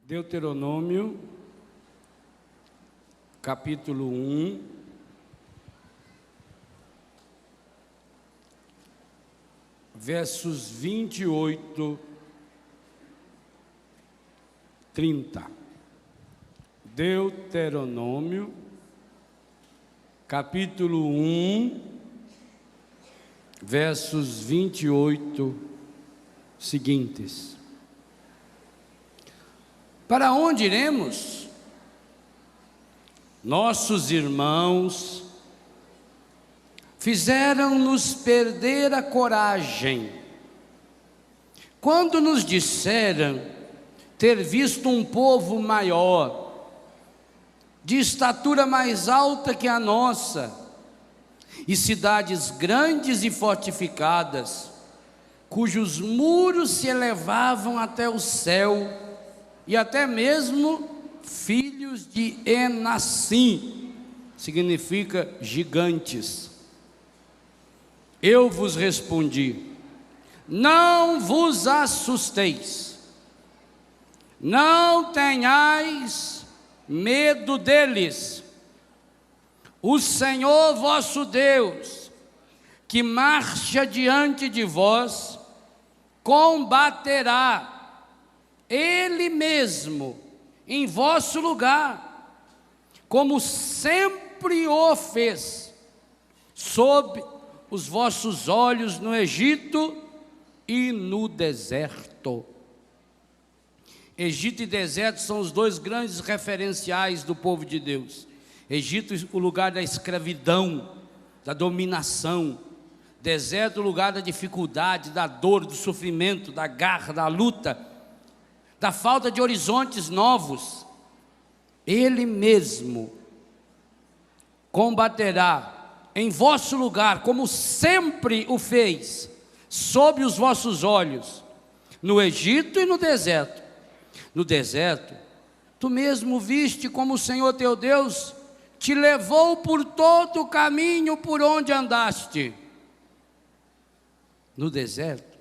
Deuteronômio, capítulo 1, versos 28, 30. Deuteronômio, capítulo 1, versos 28 seguintes. Para onde iremos? Nossos irmãos fizeram-nos perder a coragem, quando nos disseram ter visto um povo maior, de estatura mais alta que a nossa, e cidades grandes e fortificadas, cujos muros se elevavam até o céu, e até mesmo filhos de Enassim, significa gigantes. Eu vos respondi: não vos assusteis, não tenhais medo deles. O Senhor vosso Deus, que marcha diante de vós, combaterá Ele mesmo em vosso lugar, como sempre o fez, sob os vossos olhos no Egito e no deserto. Egito e deserto são os dois grandes referenciais do povo de Deus. Egito, o lugar da escravidão, da dominação. Deserto, o lugar da dificuldade, da dor, do sofrimento, da garra, da luta, da falta de horizontes novos. Ele mesmo combaterá em vosso lugar, como sempre o fez, sob os vossos olhos, no Egito e no deserto. No deserto, tu mesmo viste como o Senhor teu Deus te levou por todo o caminho por onde andaste. No deserto,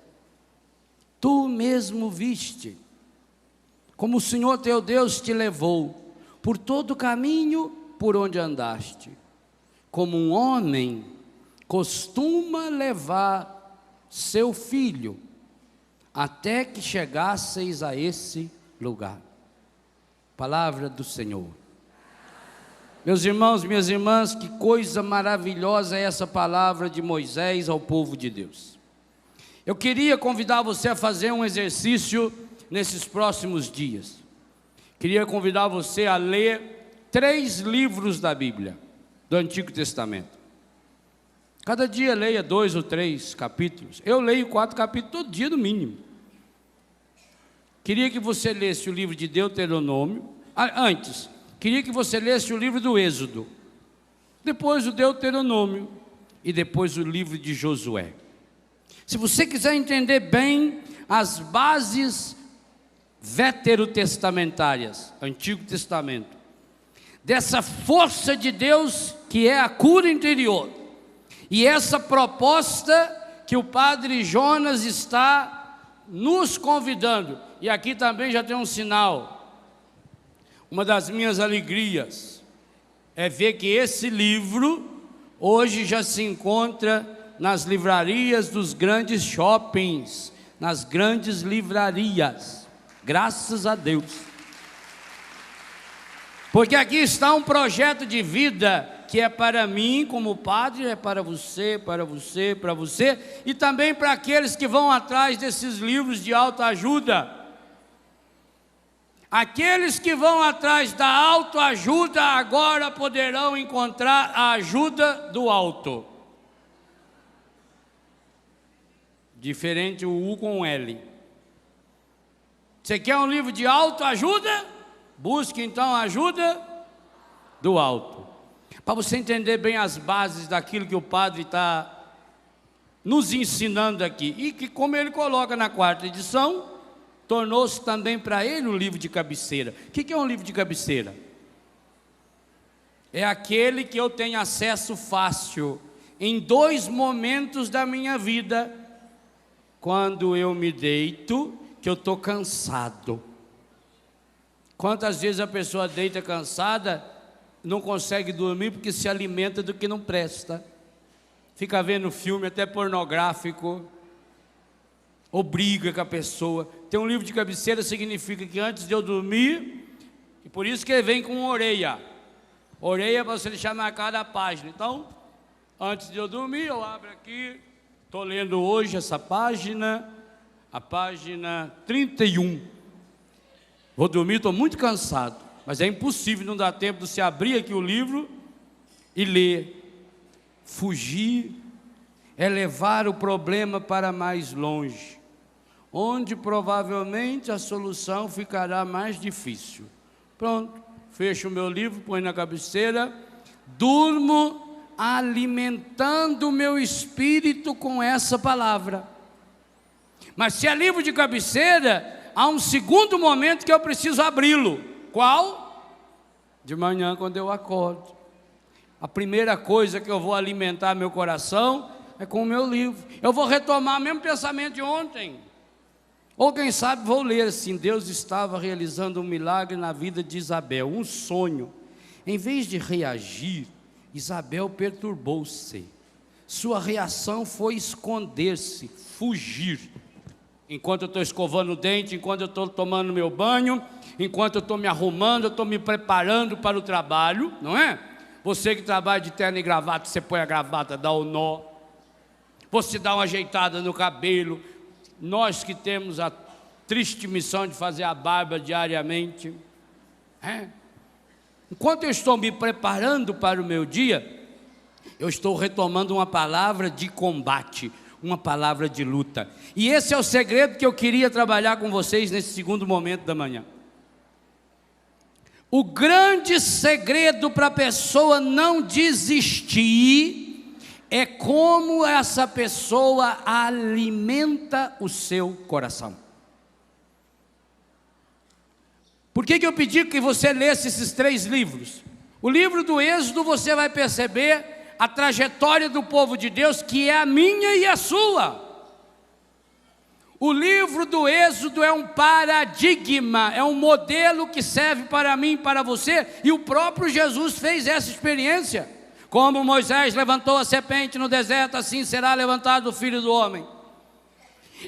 tu mesmo viste como o Senhor teu Deus te levou por todo o caminho por onde andaste, como um homem costuma levar seu filho, até que chegasseis a esse lugar. Palavra do Senhor. Meus irmãos, minhas irmãs, que coisa maravilhosa é essa palavra de Moisés ao povo de Deus. Eu queria convidar você a fazer um exercício nesses próximos dias. Queria convidar você a ler 3 livros da Bíblia, do Antigo Testamento. Cada dia leia 2 ou 3 capítulos. Eu leio 4 capítulos todo dia, no mínimo. Queria que você lesse o livro de Deuteronômio. Antes, queria que você lesse o livro do Êxodo, depois o Deuteronômio e depois o livro de Josué. Se você quiser entender bem as bases veterotestamentárias, Antigo Testamento, dessa força de Deus que é a cura interior, e essa proposta que o padre Jonas está nos convidando, e aqui também já tem um sinal. Uma das minhas alegrias é ver que esse livro hoje já se encontra nas livrarias dos grandes shoppings, nas grandes livrarias. Graças a Deus. Porque aqui está um projeto de vida que é para mim como padre, é para você, para você, para você, e também para aqueles que vão atrás desses livros de autoajuda. Aqueles que vão atrás da autoajuda agora poderão encontrar a ajuda do alto. Diferente o U com o L. Você quer um livro de autoajuda? Busque então a ajuda do alto. Para você entender bem as bases daquilo que o padre está nos ensinando aqui. E que, como ele coloca na 4ª edição, tornou-se também para ele um livro de cabeceira. O que é um livro de cabeceira? É aquele que eu tenho acesso fácil em 2 momentos da minha vida, quando eu me deito, que eu estou cansado. Quantas vezes a pessoa deita cansada, não consegue dormir porque se alimenta do que não presta. Fica vendo filme até pornográfico, ou briga com a pessoa. Ter um livro de cabeceira significa que antes de eu dormir, e por isso que ele vem com orelha. Orelha para você deixar marcada a página. Então, antes de eu dormir, eu abro aqui, estou lendo hoje essa página, a página 31. Vou dormir, estou muito cansado, mas é impossível, não dá tempo de você abrir aqui o livro e ler. Fugir é levar o problema para mais longe, onde provavelmente a solução ficará mais difícil. Pronto, fecho o meu livro, põe na cabeceira, durmo alimentando o meu espírito com essa palavra. Mas se é livro de cabeceira, há um segundo momento que eu preciso abri-lo. Qual? De manhã, quando eu acordo. A primeira coisa que eu vou alimentar meu coração é com o meu livro. Eu vou retomar o mesmo pensamento de ontem. Ou quem sabe vou ler assim: Deus estava realizando um milagre na vida de Isabel, um sonho. Em vez de reagir, Isabel perturbou-se. Sua reação foi esconder-se, fugir. Enquanto eu estou escovando o dente, enquanto eu estou tomando meu banho, enquanto eu estou me arrumando, eu estou me preparando para o trabalho, não é? Você que trabalha de terno e gravata, você põe a gravata, dá o nó, você dá uma ajeitada no cabelo. Nós que temos a triste missão de fazer a barba diariamente, enquanto eu estou me preparando para o meu dia, eu estou retomando uma palavra de combate, uma palavra de luta. E esse é o segredo que eu queria trabalhar com vocês nesse segundo momento da manhã. O grande segredo para a pessoa não desistir é como essa pessoa alimenta o seu coração. Por que eu pedi que você lesse esses 3 livros? O livro do Êxodo, você vai perceber a trajetória do povo de Deus, que é a minha e a sua. O livro do Êxodo é um paradigma, é um modelo que serve para mim e para você, e o próprio Jesus fez essa experiência. Como Moisés levantou a serpente no deserto, assim será levantado o Filho do Homem.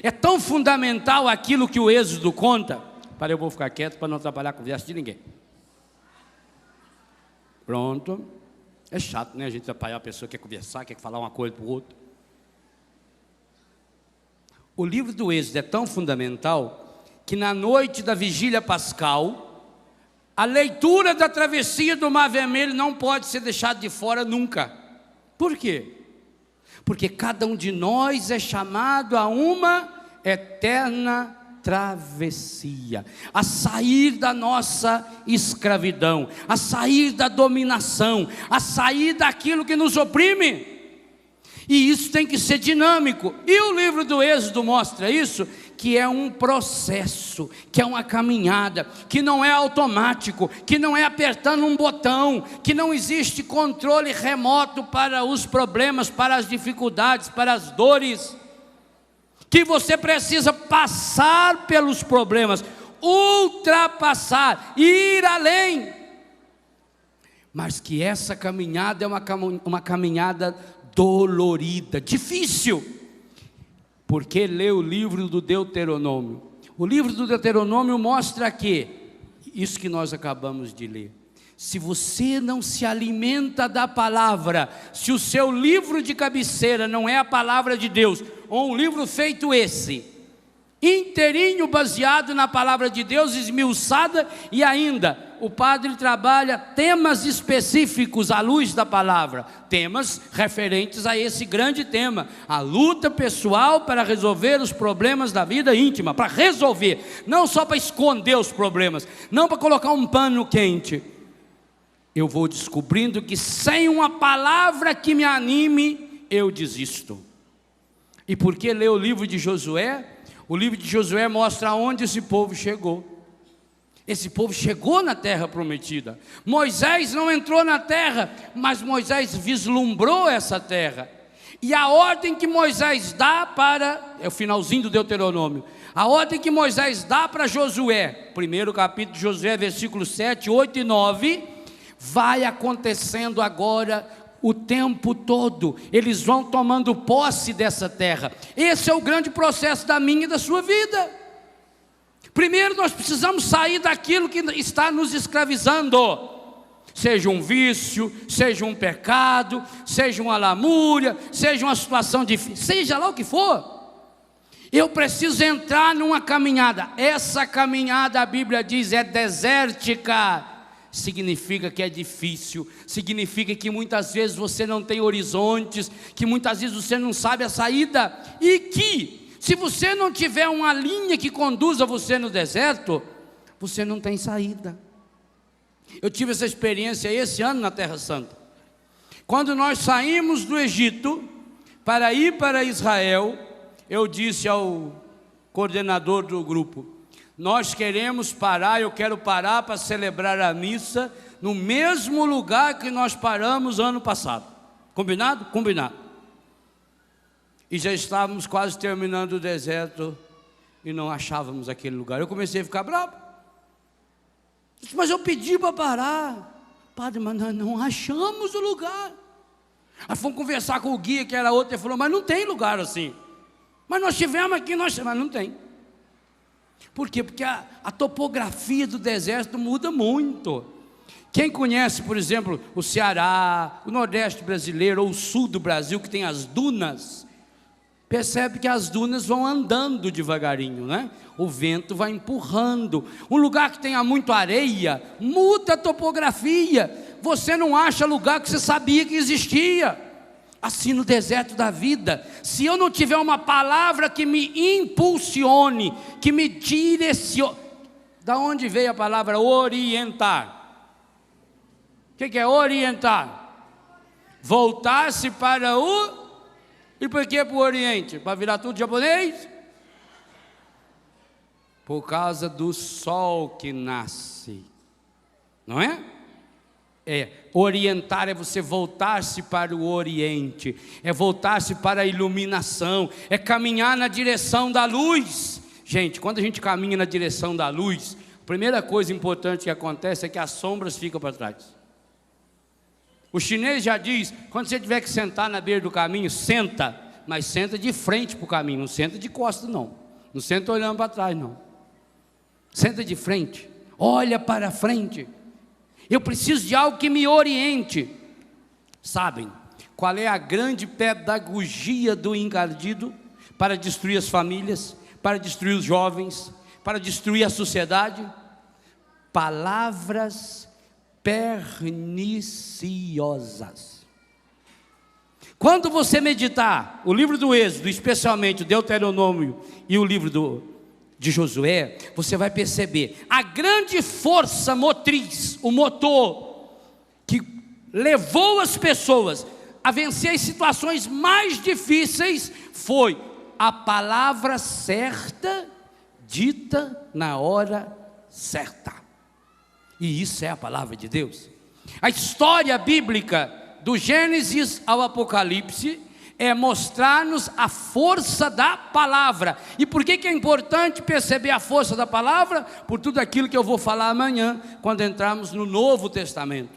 É tão fundamental aquilo que o Êxodo conta. Eu vou ficar quieto para não atrapalhar a conversa de ninguém. Pronto. É chato, né? A gente atrapalhar a pessoa que quer conversar, quer falar uma coisa para o outro. O livro do Êxodo é tão fundamental que na noite da vigília pascal, a leitura da travessia do Mar Vermelho não pode ser deixada de fora nunca. Por quê? Porque cada um de nós é chamado a uma eterna travessia, a sair da nossa escravidão, a sair da dominação, a sair daquilo que nos oprime. E isso tem que ser dinâmico. E o livro do Êxodo mostra isso, que é um processo, que é uma caminhada, que não é automático, que não é apertando um botão, que não existe controle remoto para os problemas, para as dificuldades, para as dores, que você precisa passar pelos problemas, ultrapassar, ir além, mas que essa caminhada é uma caminhada dolorida, difícil, porque lê o livro do Deuteronômio. O livro do Deuteronômio mostra que, isso que nós acabamos de ler, se você não se alimenta da palavra, se o seu livro de cabeceira não é a palavra de Deus, ou um livro feito esse, inteirinho baseado na palavra de Deus, esmiuçada, e ainda o padre trabalha temas específicos à luz da palavra, temas referentes a esse grande tema, a luta pessoal para resolver os problemas da vida íntima, para resolver, não só para esconder os problemas, não para colocar um pano quente. Eu vou descobrindo que sem uma palavra que me anime, eu desisto. E por que ler o livro de Josué? O livro de Josué mostra aonde esse povo chegou. Esse povo chegou na terra prometida. Moisés não entrou na terra, mas Moisés vislumbrou essa terra. E a ordem que Moisés dá para, é o finalzinho do Deuteronômio, A ordem que Moisés dá para Josué, primeiro capítulo de Josué, versículos 7, 8 e 9, vai acontecendo agora o tempo todo. Eles vão tomando posse dessa terra. Esse é o grande processo da minha e da sua vida. Primeiro nós precisamos sair daquilo que está nos escravizando, seja um vício, seja um pecado, seja uma lamúria, seja uma situação difícil, seja lá o que for. Eu preciso entrar numa caminhada. Essa caminhada, a Bíblia diz, é desértica. Significa que é difícil, significa que muitas vezes você não tem horizontes, que muitas vezes você não sabe a saída, e que se você não tiver uma linha que conduza você no deserto, você não tem saída. Eu tive essa experiência esse ano na Terra Santa. Quando nós saímos do Egito para ir para Israel, eu disse ao coordenador do grupo: nós queremos parar, eu quero parar para celebrar a missa no mesmo lugar que nós paramos ano passado. Combinado? Combinado. E já estávamos quase terminando o deserto e não achávamos aquele lugar. Eu comecei a ficar bravo. Mas eu pedi para parar. Padre, mas nós não achamos o lugar. Aí fomos conversar com o guia, que era outro, ele falou: mas não tem lugar assim. Mas nós tivemos aqui, mas não tem. Por quê? Porque a topografia do deserto muda muito. Quem conhece, por exemplo, o Ceará, o Nordeste brasileiro, ou o Sul do Brasil, que tem as dunas, percebe que as dunas vão andando devagarinho, né? O vento vai empurrando. Um lugar que tenha muito areia, muda a topografia. Você não acha lugar que você sabia que existia. Assim no deserto da vida, se eu não tiver uma palavra que me impulsione, que me direcione. Da onde veio a palavra orientar? O que é orientar? Voltar-se para o... E por que para o Oriente? Para virar tudo japonês? Por causa do sol que nasce, não é? Orientar é você voltar-se para o Oriente, é voltar-se para a iluminação, é caminhar na direção da luz. Gente, quando a gente caminha na direção da luz, a primeira coisa importante que acontece é que as sombras ficam para trás. O chinês já diz: quando você tiver que sentar na beira do caminho, senta, mas senta de frente para o caminho, não senta de costas não, não senta olhando para trás não, senta de frente, olha para frente. Eu preciso de algo que me oriente. Sabem qual é a grande pedagogia do encardido para destruir as famílias, para destruir os jovens, para destruir a sociedade? Palavras perniciosas. Quando você meditar o livro do Êxodo, especialmente o Deuteronômio e o livro de Josué, você vai perceber a grande força motriz, o motor que levou as pessoas a vencer as situações mais difíceis, foi a palavra certa, dita na hora certa. E isso é a palavra de Deus. A história bíblica, do Gênesis ao Apocalipse, é mostrar-nos a força da palavra. E por que é importante perceber a força da palavra? Por tudo aquilo que eu vou falar amanhã, quando entrarmos no Novo Testamento.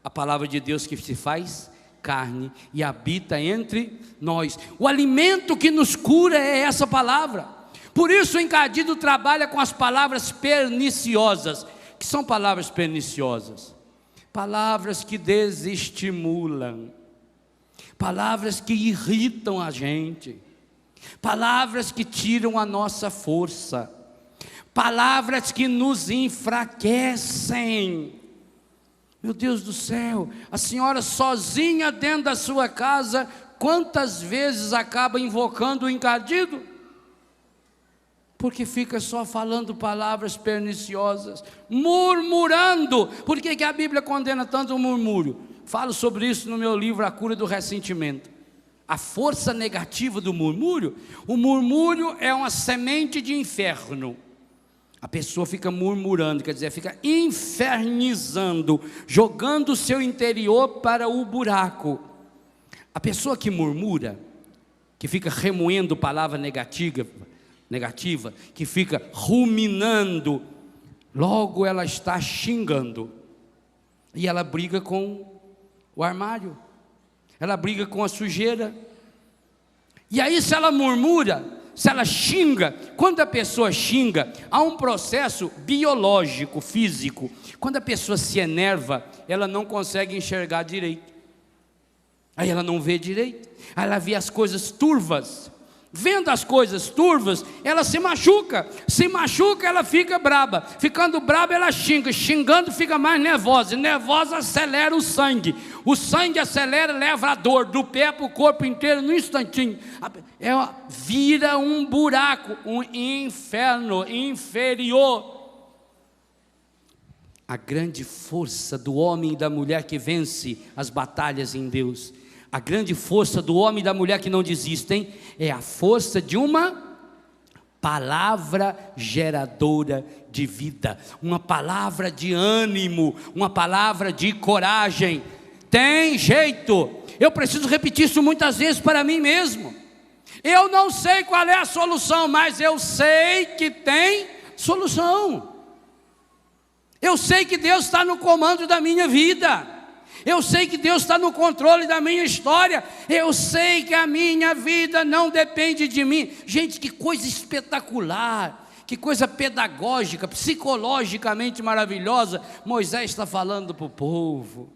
A palavra de Deus que se faz carne e habita entre nós. O alimento que nos cura é essa palavra. Por isso o encardido trabalha com as palavras perniciosas. Que são palavras perniciosas? Palavras que desestimulam, palavras que irritam a gente, palavras que tiram a nossa força, palavras que nos enfraquecem. Meu Deus do céu, a senhora sozinha dentro da sua casa, quantas vezes acaba invocando o encardido? Porque fica só falando palavras perniciosas, murmurando. Por que a Bíblia condena tanto o murmúrio? Falo sobre isso no meu livro A Cura do Ressentimento. A força negativa do murmúrio. O murmúrio é uma semente de inferno. A pessoa fica murmurando, quer dizer, fica infernizando, jogando o seu interior para o buraco. A pessoa que murmura, que fica remoendo palavra negativa, negativa, que fica ruminando, logo ela está xingando. E ela briga com o armário, ela briga com a sujeira. E aí, se ela murmura, se ela xinga, quando a pessoa xinga, há um processo biológico, físico. Quando a pessoa se enerva, ela não consegue enxergar direito. Aí ela não vê direito, aí ela vê as coisas turvas. Vendo as coisas turvas, ela se machuca, ela fica braba, ficando braba ela xinga, xingando fica mais nervosa, nervosa acelera o sangue acelera, leva a dor do pé para o corpo inteiro no instantinho, vira um buraco, um inferno inferior. A grande força do homem e da mulher que vence as batalhas em Deus, a grande força do homem e da mulher que não desistem, é a força de uma palavra geradora de vida, uma palavra de ânimo, uma palavra de coragem. Tem jeito, eu preciso repetir isso muitas vezes para mim mesmo. Eu não sei qual é a solução, mas eu sei que tem solução. Eu sei que Deus está no comando da minha vida. Eu sei que Deus está no controle da minha história. Eu sei que a minha vida não depende de mim. Gente, que coisa espetacular, que coisa pedagógica, psicologicamente maravilhosa. Moisés está falando para o povo.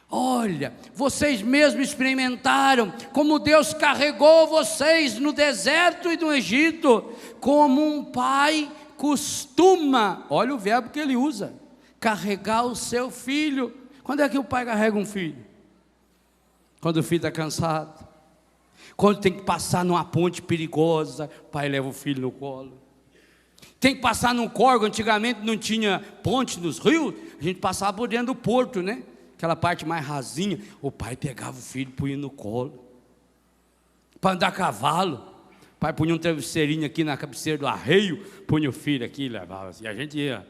Olha, vocês mesmos experimentaram como Deus carregou vocês no deserto e no Egito, como um pai costuma, olha o verbo que ele usa, carregar o seu filho. Quando é que o pai carrega um filho? Quando o filho está cansado, quando tem que passar numa ponte perigosa, o pai leva o filho no colo. Tem que passar num córrego, antigamente não tinha ponte nos rios, a gente passava por dentro do porto, né? Aquela parte mais rasinha, o pai pegava o filho e punha no colo. Para andar a cavalo, o pai punha um travesseirinho aqui na cabeceira do arreio, punha o filho aqui e levava assim, a gente ia,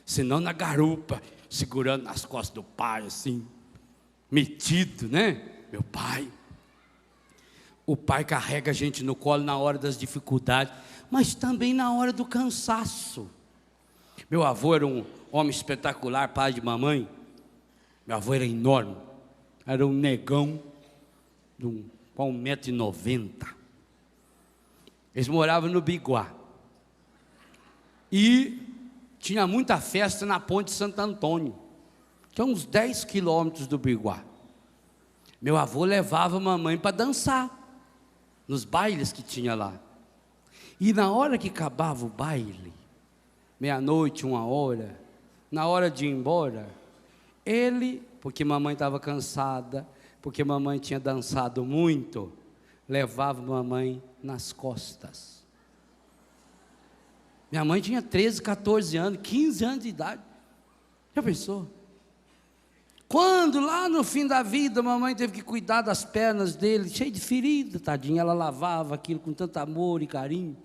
senão na garupa, segurando nas costas do pai assim, metido, né? Meu pai. O pai carrega a gente no colo na hora das dificuldades, mas também na hora do cansaço. Meu avô era um homem espetacular, pai de mamãe. Meu avô era enorme, era um negão de 1,90 m. Eles moravam no Biguá. E tinha muita festa na ponte Santo Antônio, que é uns 10 quilômetros do Biguá. Meu avô levava a mamãe para dançar, nos bailes que tinha lá. E na hora que acabava o baile, meia-noite, 1h, na hora de ir embora, ele, porque mamãe estava cansada, porque mamãe tinha dançado muito, levava mamãe nas costas. Minha mãe tinha 13, 14 anos, 15 anos de idade. Já pensou? Quando lá no fim da vida, mamãe teve que cuidar das pernas dele, cheio de ferida, tadinha, ela lavava aquilo com tanto amor e carinho.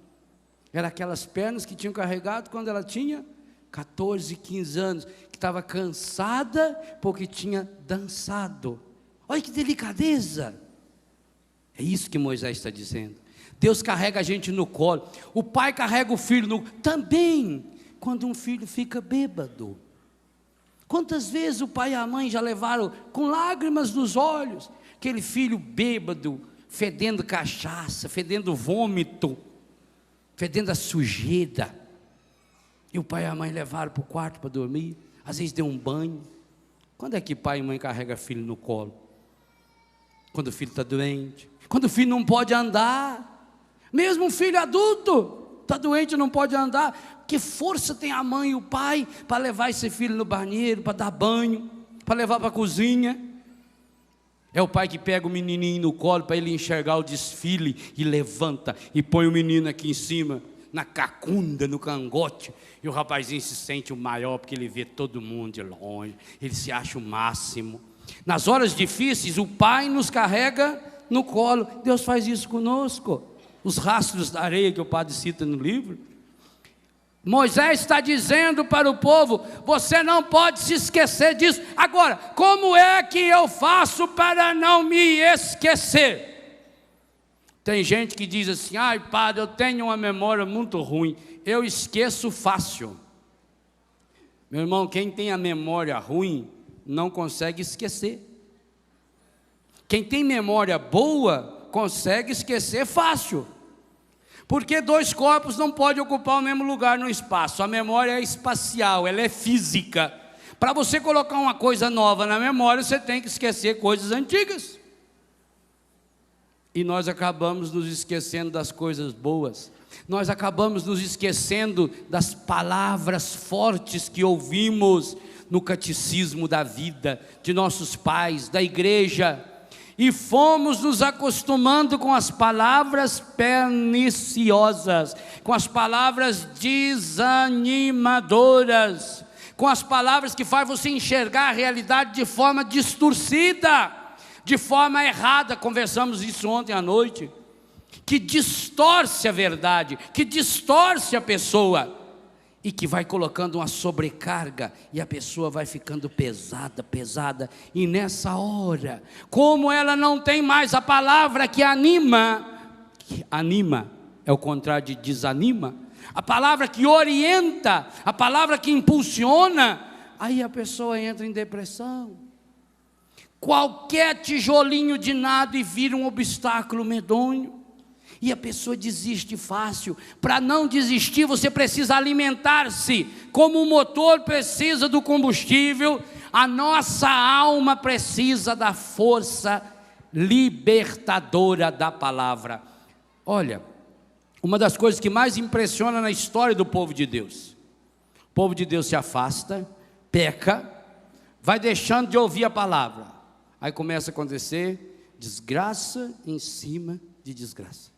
Eram aquelas pernas que tinham carregado quando ela tinha 14, 15 anos, que estava cansada porque tinha dançado. Olha que delicadeza. É isso que Moisés está dizendo. Deus carrega a gente no colo, o pai carrega o filho no... Também, quando um filho fica bêbado. Quantas vezes o pai e a mãe já levaram com lágrimas nos olhos, aquele filho bêbado, fedendo cachaça, fedendo vômito, fedendo a sujeira. E o pai e a mãe levaram para o quarto para dormir, às vezes deu um banho. Quando é que pai e mãe carregam filho no colo? Quando o filho está doente, quando o filho não pode andar. Mesmo um filho adulto está doente, não pode andar. Que força tem a mãe e o pai para levar esse filho no banheiro, para dar banho, para levar para a cozinha? É o pai que pega o menininho no colo para ele enxergar o desfile e levanta e põe o menino aqui em cima, na cacunda, no cangote, e o rapazinho se sente o maior porque ele vê todo mundo de longe, ele se acha o máximo. Nas horas difíceis, o pai nos carrega no colo. Deus faz isso conosco. Os rastros da areia que o padre cita no livro. Moisés está dizendo para o povo: você não pode se esquecer disso. Agora, como é que eu faço para não me esquecer? Tem gente que diz assim: ai, padre, eu tenho uma memória muito ruim, eu esqueço fácil. Meu irmão, quem tem a memória ruim não consegue esquecer. Quem tem memória boa consegue esquecer fácil. Porque dois corpos não podem ocupar o mesmo lugar no espaço. A memória é espacial, ela é física. Para você colocar uma coisa nova na memória, você tem que esquecer coisas antigas. E nós acabamos nos esquecendo das coisas boas. Nós acabamos nos esquecendo das palavras fortes que ouvimos no catecismo da vida, de nossos pais, da igreja. E fomos nos acostumando com as palavras perniciosas, com as palavras desanimadoras, com as palavras que fazem você enxergar a realidade de forma distorcida, de forma errada. Conversamos isso ontem à noite, que distorce a verdade, que distorce a pessoa, e que vai colocando uma sobrecarga, e a pessoa vai ficando pesada, e nessa hora, como ela não tem mais a palavra que anima é o contrário de desanima, a palavra que orienta, a palavra que impulsiona, aí a pessoa entra em depressão. Qualquer tijolinho de nada e vira um obstáculo medonho, e a pessoa desiste fácil. Para não desistir, você precisa alimentar-se. Como o motor precisa do combustível, a nossa alma precisa da força libertadora da palavra. Olha, uma das coisas que mais impressiona na história do povo de Deus: o povo de Deus se afasta, peca, vai deixando de ouvir a palavra. Aí começa a acontecer desgraça em cima de desgraça.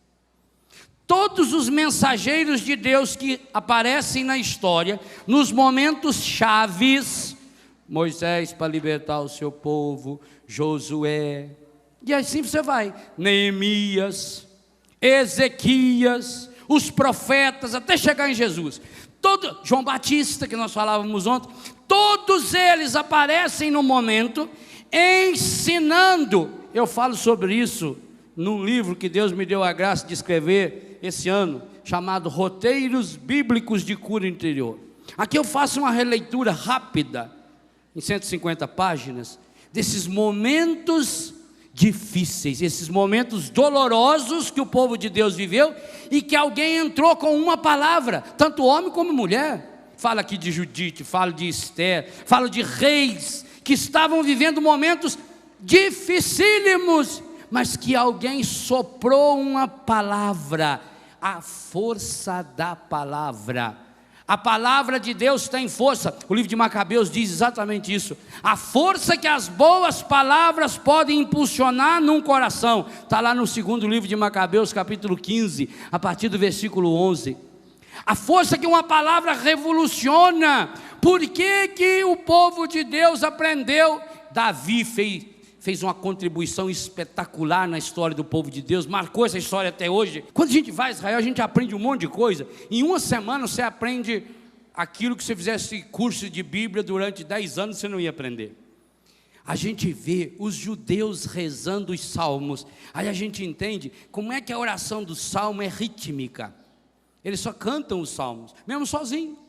Todos os mensageiros de Deus que aparecem na história, nos momentos chaves, Moisés para libertar o seu povo, Josué, e assim você vai, Neemias, Ezequias, os profetas, até chegar em Jesus, João Batista, que nós falávamos ontem, todos eles aparecem no momento, ensinando. Eu falo sobre isso num livro que Deus me deu a graça de escrever esse ano, chamado Roteiros Bíblicos de Cura Interior. Aqui eu faço uma releitura rápida, em 150 páginas, desses momentos difíceis, esses momentos dolorosos que o povo de Deus viveu, e que alguém entrou com uma palavra, tanto homem como mulher. Fala aqui de Judite, fala de Esther, fala de reis que estavam vivendo momentos dificílimos, mas que alguém soprou uma palavra, a força da palavra. A palavra de Deus tem força. O livro de Macabeus diz exatamente isso. A força que as boas palavras podem impulsionar num coração. Está lá no segundo livro de Macabeus, capítulo 15, a partir do versículo 11. A força que uma palavra revoluciona. Por que que o povo de Deus aprendeu? Davi fez uma contribuição espetacular na história do povo de Deus, marcou essa história até hoje. Quando a gente vai a Israel, a gente aprende um monte de coisa. Em uma semana você aprende aquilo que se fizesse curso de Bíblia durante 10 anos, você não ia aprender. A gente vê os judeus rezando os salmos, aí a gente entende como é que a oração do salmo é rítmica. Eles só cantam os salmos, mesmo sozinhos.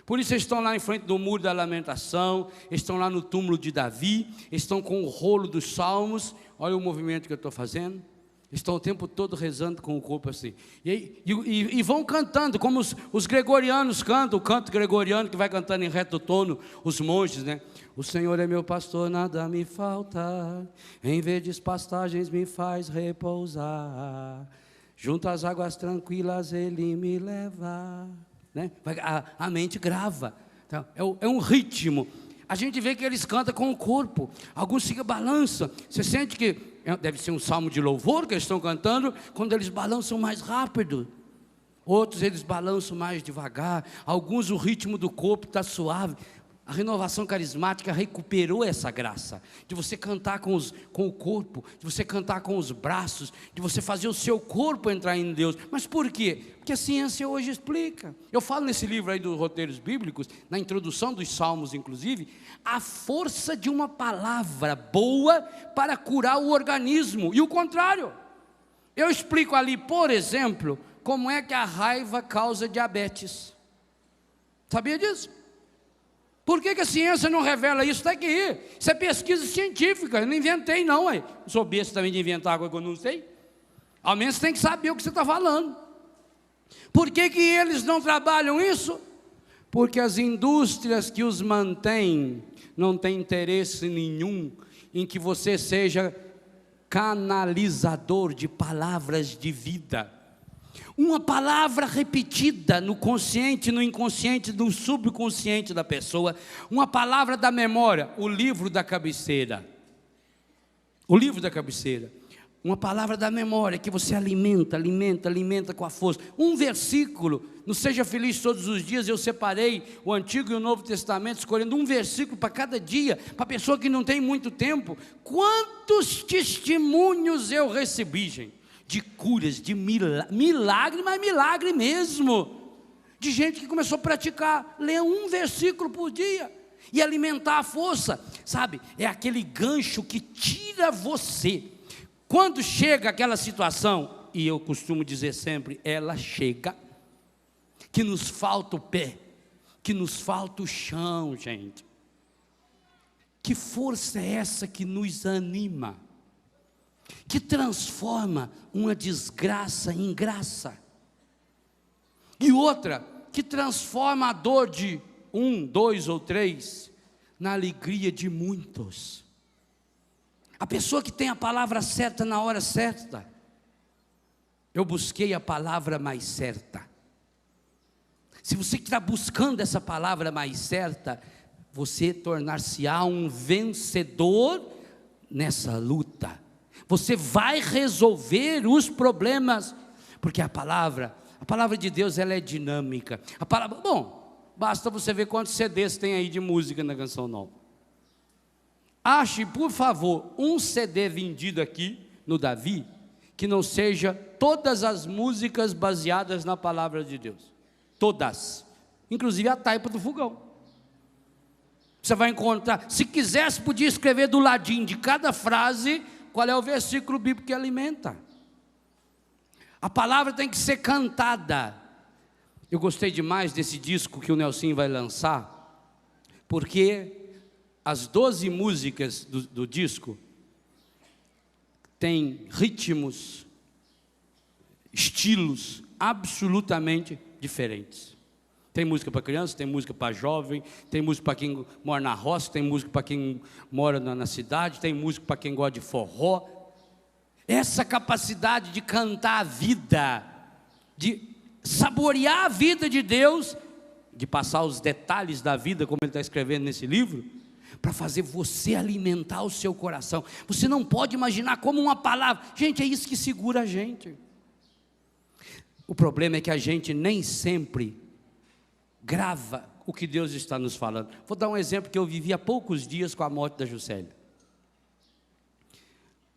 Por isso eles estão lá em frente do muro da lamentação, estão lá no túmulo de Davi, estão com o rolo dos salmos. Olha o movimento que eu estou fazendo. Estão o tempo todo rezando com o corpo assim. E vão cantando, como os gregorianos cantam, o canto gregoriano que vai cantando em reto tono, os monges, né? O Senhor é meu pastor, nada me falta, em verdes pastagens me faz repousar, junto às águas tranquilas Ele me leva. Né? A mente grava. Então, é um ritmo. A gente vê que eles cantam com o corpo. Alguns se balançam. Você sente que deve ser um salmo de louvor que eles estão cantando, quando eles balançam mais rápido. Outros eles balançam mais devagar. Alguns o ritmo do corpo está suave. A renovação carismática recuperou essa graça, de você cantar com o corpo, de você cantar com os braços, de você fazer o seu corpo entrar em Deus. Mas por quê? Porque a ciência hoje explica. Eu falo nesse livro aí dos Roteiros Bíblicos, na introdução dos Salmos inclusive, a força de uma palavra boa para curar o organismo, e o contrário. Eu explico ali, por exemplo, como é que a raiva causa diabetes. Sabia disso? Por que a ciência não revela isso? Está aqui. Isso é pesquisa científica. Eu não inventei, não. Não sou besta também de inventar algo que eu não sei. Ao menos você tem que saber o que você está falando. Por que eles não trabalham isso? Porque as indústrias que os mantêm não têm interesse nenhum em que você seja canalizador de palavras de vida. Uma palavra repetida no consciente, no inconsciente, no subconsciente da pessoa. Uma palavra da memória, o livro da cabeceira. O livro da cabeceira. Uma palavra da memória que você alimenta com a força. Um versículo, no Seja Feliz Todos os Dias, eu separei o Antigo e o Novo Testamento, escolhendo um versículo para cada dia, para a pessoa que não tem muito tempo. Quantos testemunhos eu recebi, gente, de curas, de milagre, mas milagre mesmo, de gente que começou a praticar, ler um versículo por dia, e alimentar a força, sabe, é aquele gancho que tira você. Quando chega aquela situação, e eu costumo dizer sempre, ela chega, que nos falta o pé, que nos falta o chão, gente. Que força é essa que nos anima, que transforma uma desgraça em graça? E outra, que transforma a dor de 1, 2 ou 3 na alegria de muitos. A pessoa que tem a palavra certa na hora certa. Eu busquei a palavra mais certa. Se você está buscando essa palavra mais certa, você tornar-se-á um vencedor nessa luta. Você vai resolver os problemas, porque a palavra de Deus, ela é dinâmica. Basta você ver quantos CDs tem aí de música na Canção Nova. Ache, por favor, um CD vendido aqui no Davi, que não seja todas as músicas baseadas na palavra de Deus. Todas. Inclusive a taipa do fogão. Você vai encontrar, se quisesse, podia escrever do ladinho de cada frase, qual é o versículo bíblico que alimenta. A palavra tem que ser cantada. Eu gostei demais desse disco que o Nelson vai lançar, porque as 12 músicas do disco têm ritmos, estilos absolutamente diferentes. Tem música para criança, tem música para jovem, tem música para quem mora na roça, tem música para quem mora na cidade, tem música para quem gosta de forró. Essa capacidade de cantar a vida, de saborear a vida de Deus, de passar os detalhes da vida, como ele está escrevendo nesse livro, para fazer você alimentar o seu coração. Você não pode imaginar como uma palavra, gente, é isso que segura a gente. O problema é que a gente nem sempre grava o que Deus está nos falando. Vou dar um exemplo que eu vivi há poucos dias com a morte da Juscelia.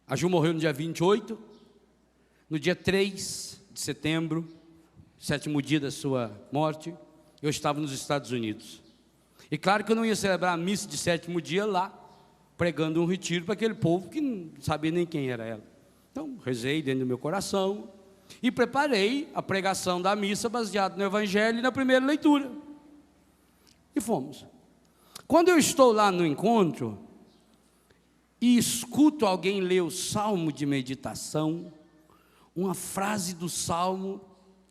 A Ju morreu no dia 28, no dia 3 de setembro, 7º dia da sua morte, eu estava nos Estados Unidos. E claro que eu não ia celebrar a missa de 7º dia lá, pregando um retiro para aquele povo que não sabia nem quem era ela. Então, rezei dentro do meu coração e preparei a pregação da missa baseada no Evangelho e na primeira leitura. E fomos. Quando eu estou lá no encontro e escuto alguém ler o salmo de meditação, uma frase do salmo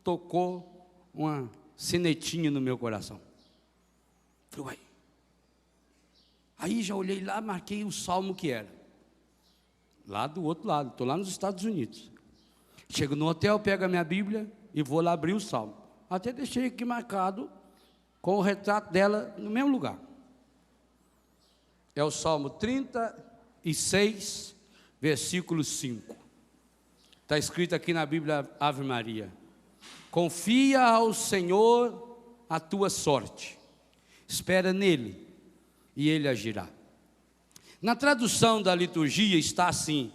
tocou uma sinetinha no meu coração. Falei, uai. Aí já olhei lá, marquei o salmo que era. Lá do outro lado, estou lá nos Estados Unidos. Chego no hotel, pego a minha Bíblia e vou lá abrir o salmo. Até deixei aqui marcado com o retrato dela no mesmo lugar. É o Salmo 36, versículo 5. Está escrito aqui na Bíblia Ave Maria. Confia ao Senhor a tua sorte. Espera nele e ele agirá. Na tradução da liturgia está assim: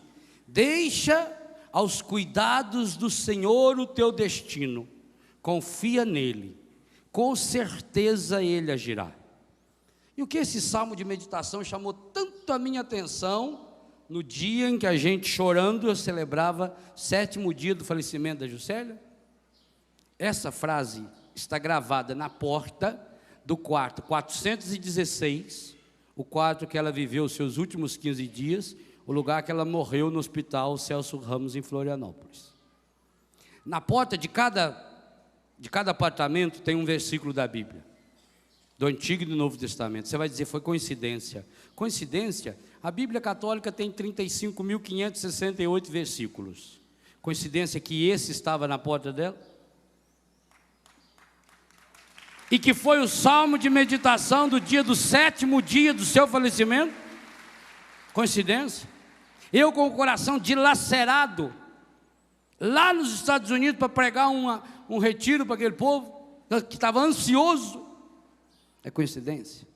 deixa aos cuidados do Senhor o teu destino, confia nele, com certeza ele agirá. E o que esse salmo de meditação chamou tanto a minha atenção, no dia em que a gente, chorando, celebrava o 7º dia do falecimento da Juscelia? Essa frase está gravada na porta do quarto 416, o quarto que ela viveu os seus últimos 15 dias, o lugar que ela morreu no hospital Celso Ramos, em Florianópolis. Na porta de cada apartamento tem um versículo da Bíblia, do Antigo e do Novo Testamento. Você vai dizer, foi coincidência. Coincidência? A Bíblia Católica tem 35.568 versículos. Coincidência que esse estava na porta dela? E que foi o salmo de meditação do 7º dia do seu falecimento? Coincidência? Eu com o coração dilacerado, lá nos Estados Unidos, para pregar um retiro para aquele povo, que estava ansioso. É coincidência?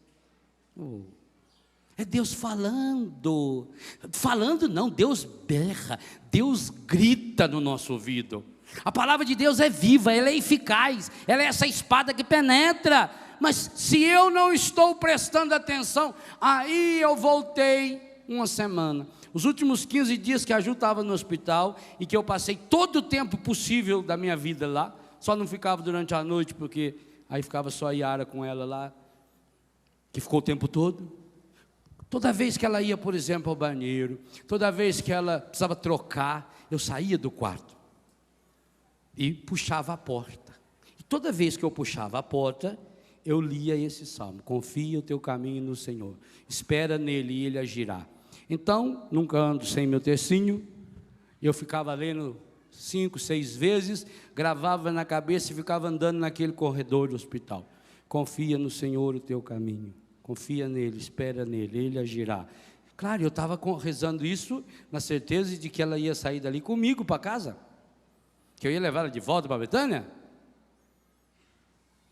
É Deus falando. Falando não, Deus berra, Deus grita no nosso ouvido. A palavra de Deus é viva, ela é eficaz, ela é essa espada que penetra. Mas se eu não estou prestando atenção, aí eu voltei uma semana. Os últimos 15 dias que a Ju estava no hospital e que eu passei todo o tempo possível da minha vida lá, só não ficava durante a noite, porque aí ficava só a Yara com ela lá, que ficou o tempo todo. Toda vez que ela ia, por exemplo, ao banheiro, toda vez que ela precisava trocar, eu saía do quarto e puxava a porta. E toda vez que eu puxava a porta, eu lia esse salmo: confia o teu caminho no Senhor, espera nele e ele agirá. Então, nunca ando sem meu tercinho, eu ficava lendo 5, 6 vezes, gravava na cabeça e ficava andando naquele corredor do hospital. Confia no Senhor o teu caminho, confia nele, espera nele, ele agirá. Claro, eu estava rezando isso na certeza de que ela ia sair dali comigo para casa, que eu ia levar ela de volta para Betânia.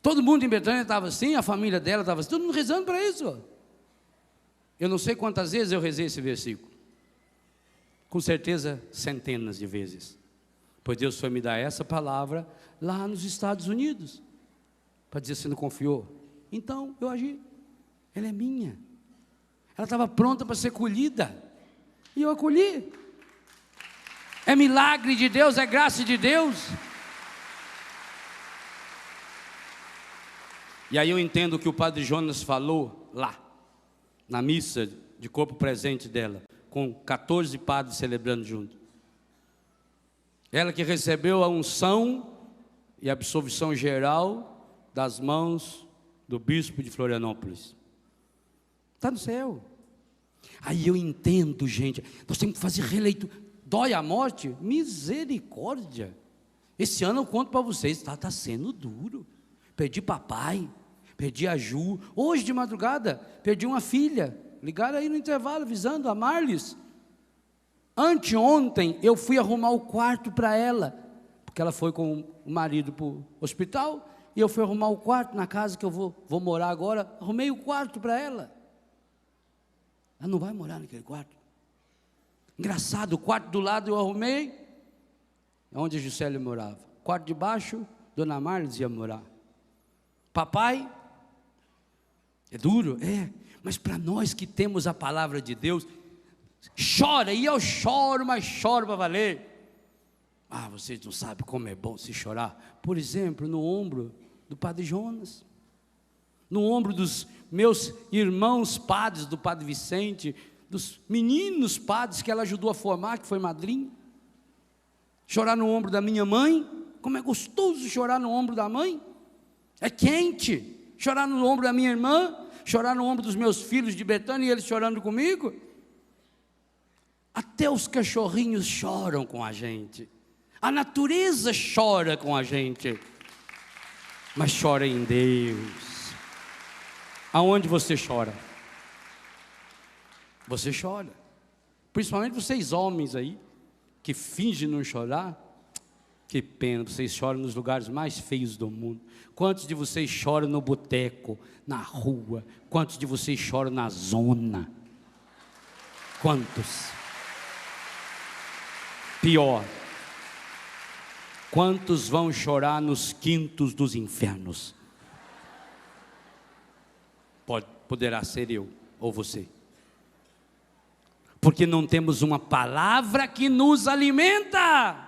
Todo mundo em Betânia estava assim, a família dela estava assim, todo mundo rezando para isso. Eu não sei quantas vezes eu rezei esse versículo, com certeza centenas de vezes, pois Deus foi me dar essa palavra lá nos Estados Unidos, para dizer: você não confiou? Então eu agi, ela é minha, ela estava pronta para ser colhida, e eu acolhi. É milagre de Deus, é graça de Deus. E aí eu entendo o que o Padre Jonas falou lá, na missa de corpo presente dela, com 14 padres celebrando junto. Ela que recebeu a unção e a absolvição geral das mãos do bispo de Florianópolis. Está no céu. Aí eu entendo, gente, nós temos que fazer releitura. Dói a morte? Misericórdia. Esse ano eu conto para vocês, está sendo duro. Perdi papai, perdi a Ju. Hoje de madrugada, perdi uma filha. Ligaram aí no intervalo, avisando a Marlis. Anteontem, eu fui arrumar o quarto para ela, porque ela foi com o marido para o hospital, e eu fui arrumar o quarto na casa que eu vou morar agora. Arrumei o quarto para ela. Ela não vai morar naquele quarto. Engraçado, o quarto do lado eu arrumei, onde a Juscelia morava. Quarto de baixo, Dona Marlis ia morar. Papai, é duro? É, mas para nós que temos a palavra de Deus, chora, e eu choro, mas choro para valer. Ah, vocês não sabem como é bom se chorar. Por exemplo, no ombro do Padre Jonas, no ombro dos meus irmãos padres, do Padre Vicente, dos meninos padres que ela ajudou a formar, que foi madrinha. Chorar no ombro da minha mãe, como é gostoso chorar no ombro da mãe. É quente. Chorar no ombro da minha irmã, chorar no ombro dos meus filhos de Betânia e eles chorando comigo. Até os cachorrinhos choram com a gente. A natureza chora com a gente. Mas chora em Deus. Aonde você chora? Você chora. Principalmente vocês homens aí, que fingem não chorar. Que pena, vocês choram nos lugares mais feios do mundo. Quantos de vocês choram no boteco, na rua? Quantos de vocês choram na zona? Quantos? Pior, quantos vão chorar nos quintos dos infernos? Poderá ser eu ou você. porque não temos uma palavra que nos alimenta.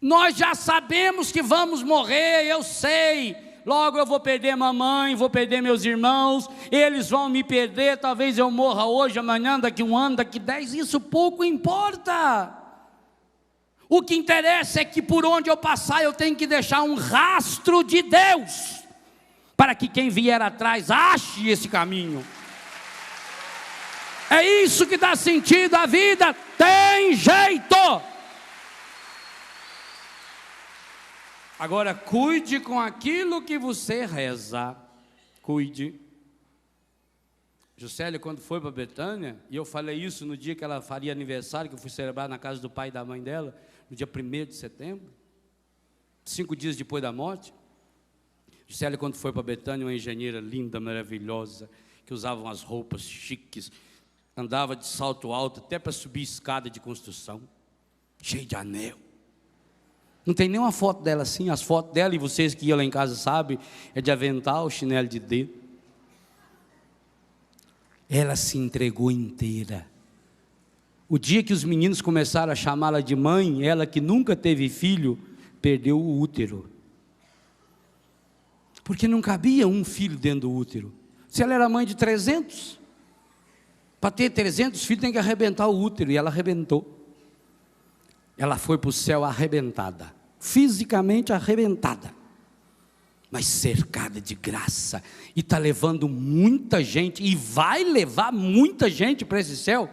Nós já sabemos que vamos morrer, eu sei. Logo eu vou perder mamãe, vou perder meus irmãos, eles vão me perder, talvez eu morra hoje, amanhã, daqui um ano, daqui 10, isso pouco importa. O que interessa é que por onde eu passar eu tenho que deixar um rastro de Deus, para que quem vier atrás ache esse caminho. É isso que dá sentido à vida, tem jeito. Agora, cuide com aquilo que você reza. Cuide. Juscelia, quando foi para Betânia, e eu falei isso no dia que ela faria aniversário, que eu fui celebrar na casa do pai e da mãe dela, no dia 1º de setembro, 5 dias depois da morte. Juscelia, quando foi para Betânia, uma engenheira linda, maravilhosa, que usava umas roupas chiques, andava de salto alto até para subir escada de construção, cheio de anel. Não tem nenhuma foto dela assim. As fotos dela, e vocês que iam lá em casa sabem, é de avental, chinelo de dedo. Ela se entregou inteira. O dia que os meninos começaram a chamá-la de mãe, ela que nunca teve filho, perdeu o útero. Porque não cabia um filho dentro do útero. Se ela era mãe de 300, para ter 300 filhos tem que arrebentar o útero, e ela arrebentou. Ela foi para o céu arrebentada, fisicamente arrebentada, mas cercada de graça, e está levando muita gente, e vai levar muita gente para esse céu,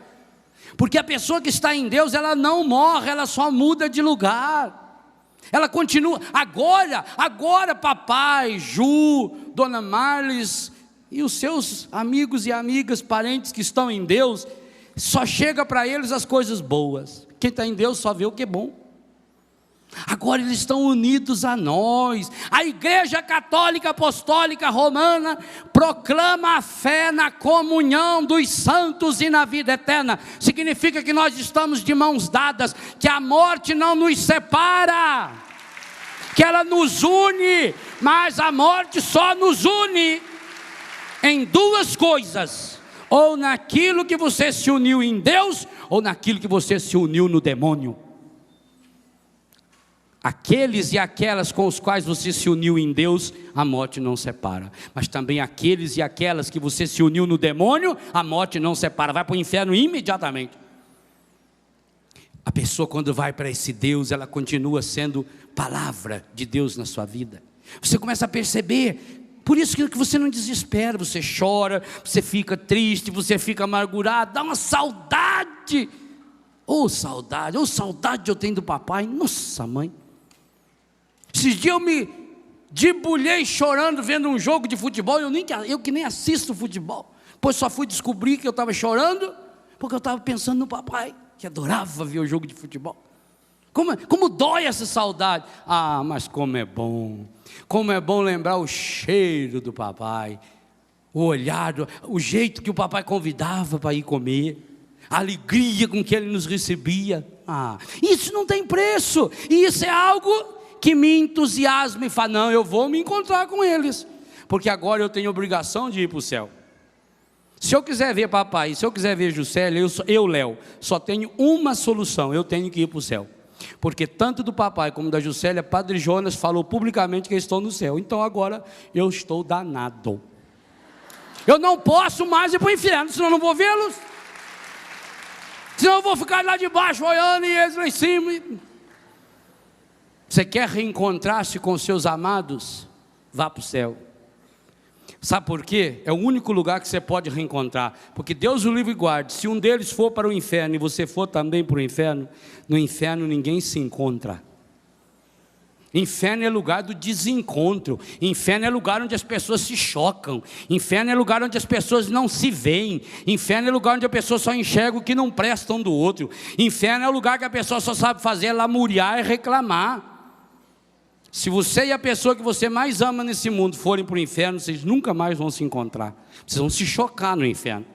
porque a pessoa que está em Deus, ela não morre, ela só muda de lugar, ela continua. Agora papai, Ju, dona Marlis, e os seus amigos e amigas, parentes que estão em Deus, só chega para eles as coisas boas. Quem está em Deus só vê o que é bom. Agora eles estão unidos a nós. A Igreja Católica Apostólica Romana proclama a fé na comunhão dos santos e na vida eterna. Significa que nós estamos de mãos dadas, que a morte não nos separa, que ela nos une, mas a morte só nos une em duas coisas: ou naquilo que você se uniu em Deus, ou naquilo que você se uniu no demônio. Aqueles e aquelas com os quais você se uniu em Deus, a morte não separa. Mas também aqueles e aquelas que você se uniu no demônio, a morte não separa, vai para o inferno imediatamente. A pessoa, quando vai para esse Deus, ela continua sendo palavra de Deus na sua vida. Você começa a perceber. Por isso que você não desespera, você chora, você fica triste, você fica amargurado, dá uma saudade. Saudade eu tenho do papai. Nossa, mãe. Esses dias eu me debulhei chorando vendo um jogo de futebol. Eu que nem assisto futebol, pois só fui descobrir que eu estava chorando porque eu estava pensando no papai, que adorava ver o jogo de futebol. Como dói essa saudade. Mas como é bom lembrar o cheiro do papai, o olhar, o jeito que o papai convidava para ir comer, a alegria com que ele nos recebia. Isso não tem preço, e isso é algo que me entusiasma e fala: não, eu vou me encontrar com eles, porque agora eu tenho obrigação de ir para o céu. Se eu quiser ver papai, se eu quiser ver Juscelia, eu, Léo, só tenho uma solução: eu tenho que ir para o céu. Porque tanto do papai como da Juscelia, Padre Jonas falou publicamente que eu estou no céu. Então agora eu estou danado. Eu não posso mais ir para o inferno, senão eu não vou vê-los. Senão eu vou ficar lá de baixo olhando e eles lá em cima. Você quer reencontrar-se com seus amados? Vá para o céu. Sabe por quê? É o único lugar que você pode reencontrar. Porque Deus o livre e guarde. Se um deles for para o inferno e você for também para o inferno, no inferno ninguém se encontra. Inferno é lugar do desencontro. Inferno é lugar onde as pessoas se chocam. Inferno é lugar onde as pessoas não se veem. Inferno é lugar onde a pessoa só enxerga o que não presta um do outro. Inferno é o lugar que a pessoa só sabe fazer lamuriar e reclamar. Se você e a pessoa que você mais ama nesse mundo forem para o inferno, vocês nunca mais vão se encontrar. Vocês vão se chocar no inferno.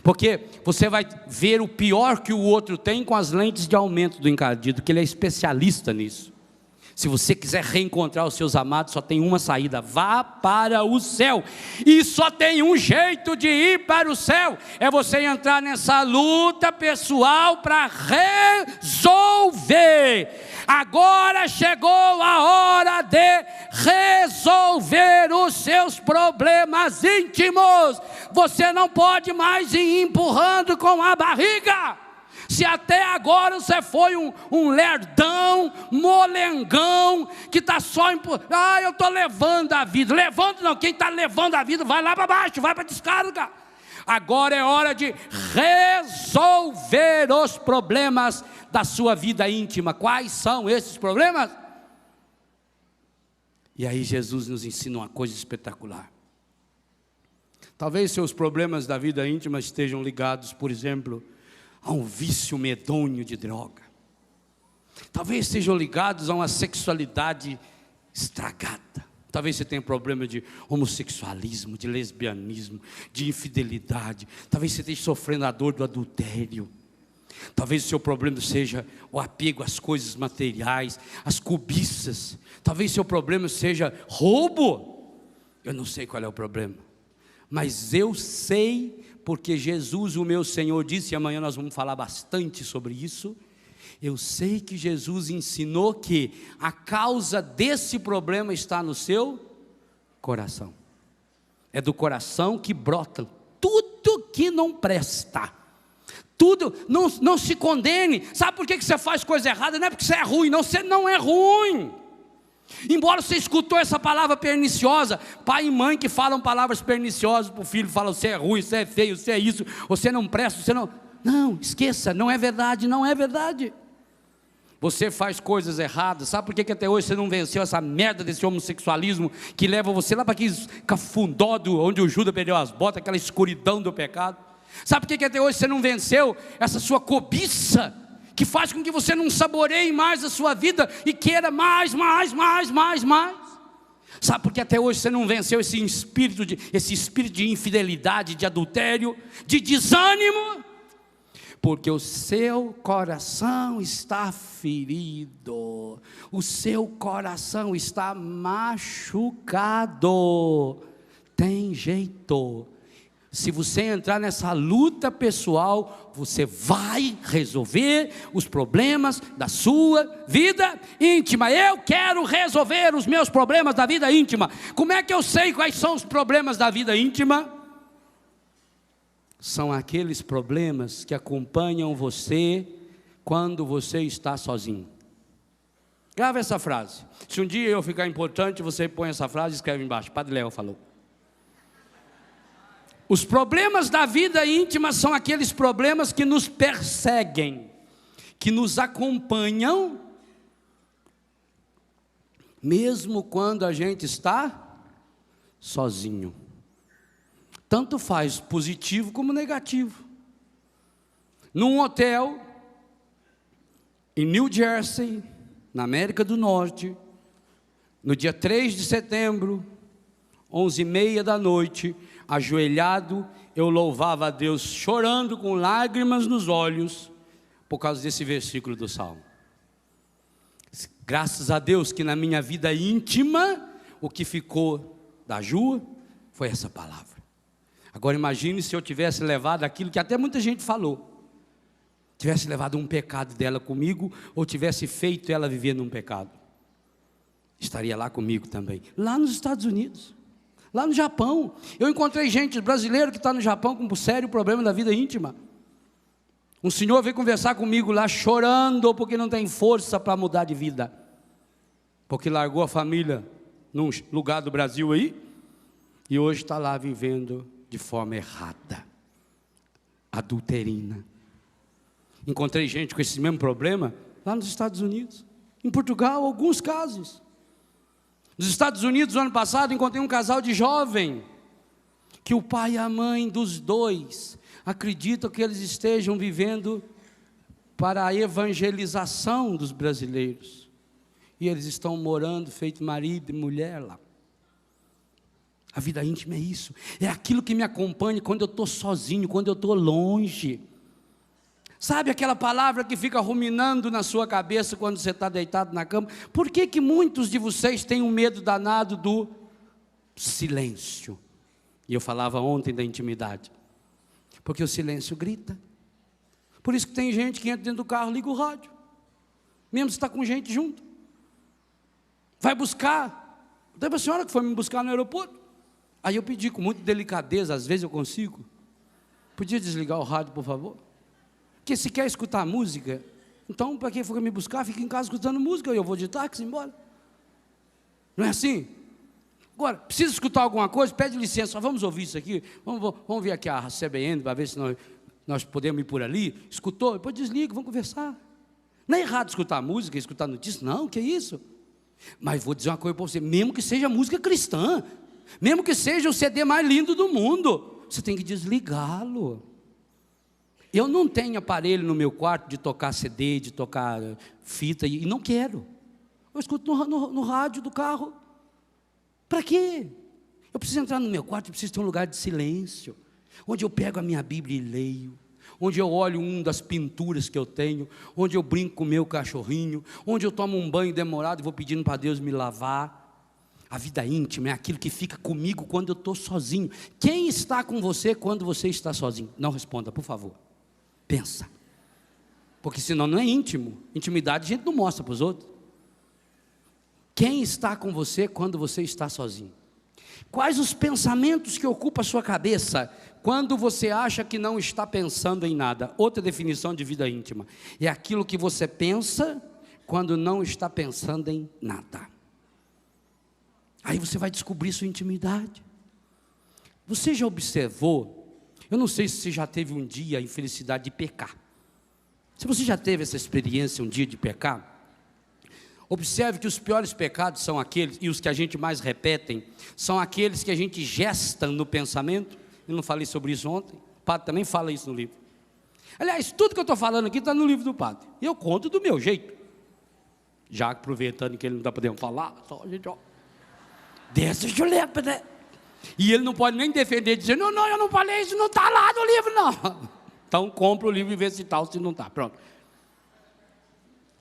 Porque você vai ver o pior que o outro tem com as lentes de aumento do encardido, que ele é especialista nisso. Se você quiser reencontrar os seus amados, só tem uma saída: vá para o céu. E só tem um jeito de ir para o céu: é você entrar nessa luta pessoal para resolver. Agora chegou a hora de resolver os seus problemas íntimos. Você não pode mais ir empurrando com a barriga. Se até agora você foi um lerdão, molengão, que está só empurrando, eu estou levando a vida. Levando não, quem está levando a vida vai lá para baixo, vai para a descarga. Agora é hora de resolver os problemas da sua vida íntima. Quais são esses problemas? E aí Jesus nos ensina uma coisa espetacular. Talvez seus problemas da vida íntima estejam ligados, por exemplo, a um vício medonho de droga. Talvez estejam ligados a uma sexualidade estragada. Talvez você tenha problema de homossexualismo, de lesbianismo, de infidelidade. Talvez você esteja sofrendo a dor do adultério. Talvez o seu problema seja o apego às coisas materiais, às cobiças. Talvez seu problema seja roubo. Eu não sei qual é o problema, mas eu sei, porque Jesus, o meu Senhor, disse, e amanhã nós vamos falar bastante sobre isso. Eu sei que Jesus ensinou que a causa desse problema está no seu coração. É do coração que brota tudo que não presta. Tudo, não se condene. Sabe por que você faz coisa errada? Não é porque você é ruim, não, você não é ruim. Embora você escutou essa palavra perniciosa, pai e mãe que falam palavras perniciosas para o filho, falam: você é ruim, você é feio, você é isso, você não presta, você não... Não, esqueça, não é verdade, não é verdade. Você faz coisas erradas. Sabe por que até hoje você não venceu essa merda desse homossexualismo que leva você lá para aquele cafundó onde o Judas perdeu as botas, aquela escuridão do pecado? Sabe por que até hoje você não venceu essa sua cobiça, que faz com que você não saboreie mais a sua vida e queira mais? Sabe por que até hoje você não venceu esse espírito de infidelidade, de adultério, de desânimo? Porque o seu coração está ferido, o seu coração está machucado. Tem jeito. Se você entrar nessa luta pessoal, você vai resolver os problemas da sua vida íntima. Eu quero resolver os meus problemas da vida íntima. Como é que eu sei quais são os problemas da vida íntima? São aqueles problemas que acompanham você quando você está sozinho. Grava essa frase. Se um dia eu ficar importante, você põe essa frase e escreve embaixo: Padre Léo falou. Os problemas da vida íntima são aqueles problemas que nos perseguem, que nos acompanham, mesmo quando a gente está sozinho. Tanto faz positivo como negativo. Num hotel, em New Jersey, na América do Norte, no dia 3 de setembro, 11h30 da noite, ajoelhado, eu louvava a Deus, chorando com lágrimas nos olhos, por causa desse versículo do Salmo. Graças a Deus que na minha vida íntima, o que ficou da Ju foi essa palavra. Agora imagine se eu tivesse levado aquilo que até muita gente falou, tivesse levado um pecado dela comigo, ou tivesse feito ela viver num pecado. Estaria lá comigo também, lá nos Estados Unidos, lá no Japão. Eu encontrei gente brasileira que está no Japão com um sério problema da vida íntima. Um senhor veio conversar comigo lá, chorando porque não tem força para mudar de vida, porque largou a família num lugar do Brasil aí, e hoje está lá vivendo de forma errada, adulterina. Encontrei gente com esse mesmo problema lá nos Estados Unidos, em Portugal, alguns casos. Nos Estados Unidos, no ano passado, encontrei um casal de jovem, que o pai e a mãe dos dois acreditam que eles estejam vivendo para a evangelização dos brasileiros, e eles estão morando feito marido e mulher lá. A vida íntima é isso, é aquilo que me acompanha quando eu estou sozinho, quando eu estou longe. Sabe aquela palavra que fica ruminando na sua cabeça quando você está deitado na cama? Por que que muitos de vocês têm um medo danado do silêncio? E eu falava ontem da intimidade. Porque o silêncio grita. Por isso que tem gente que entra dentro do carro, liga o rádio. Mesmo se está com gente junto. Vai buscar. Teve uma senhora que foi me buscar no aeroporto. Aí eu pedi com muita delicadeza, às vezes eu consigo. Podia desligar o rádio, por favor? Porque se quer escutar música, então para quem for me buscar, fica em casa escutando música, eu vou de táxi embora. Não é assim? Agora, precisa escutar alguma coisa, pede licença, vamos ouvir isso aqui, vamos ver aqui a CBN, para ver se nós podemos ir por ali. Escutou? Depois desliga, vamos conversar. Não é errado escutar música, escutar notícia, não, que é isso? Mas vou dizer uma coisa para você, mesmo que seja música cristã, mesmo que seja o CD mais lindo do mundo, você tem que desligá-lo. Eu não tenho aparelho no meu quarto de tocar CD, de tocar fita, e não quero. Eu escuto no rádio do carro. Para quê? Eu preciso entrar no meu quarto, eu preciso ter um lugar de silêncio, onde eu pego a minha Bíblia e leio, onde eu olho uma das pinturas que eu tenho, onde eu brinco com o meu cachorrinho, onde eu tomo um banho demorado e vou pedindo para Deus me lavar. A vida íntima é aquilo que fica comigo quando eu estou sozinho. Quem está com você quando você está sozinho? Não responda, por favor. Pensa. Porque senão não é íntimo. Intimidade a gente não mostra para os outros. Quem está com você quando você está sozinho? Quais os pensamentos que ocupam a sua cabeça quando você acha que não está pensando em nada? Outra definição de vida íntima é aquilo que você pensa quando não está pensando em nada. Aí você vai descobrir sua intimidade. Você já observou? Eu não sei se você já teve um dia a infelicidade de pecar. Se você já teve essa experiência um dia de pecar, observe que os piores pecados são aqueles, e os que a gente mais repetem, são aqueles que a gente gesta no pensamento. Eu não falei sobre isso ontem, o padre também fala isso no livro. Aliás, tudo que eu estou falando aqui está no livro do padre, e eu conto do meu jeito. Já aproveitando que ele não está podendo falar, só a gente, ó, desce o julep, né? E ele não pode nem defender, dizendo, não, eu não falei isso, não está lá no livro, não. Então compra o livro e vê se está ou se não está, pronto.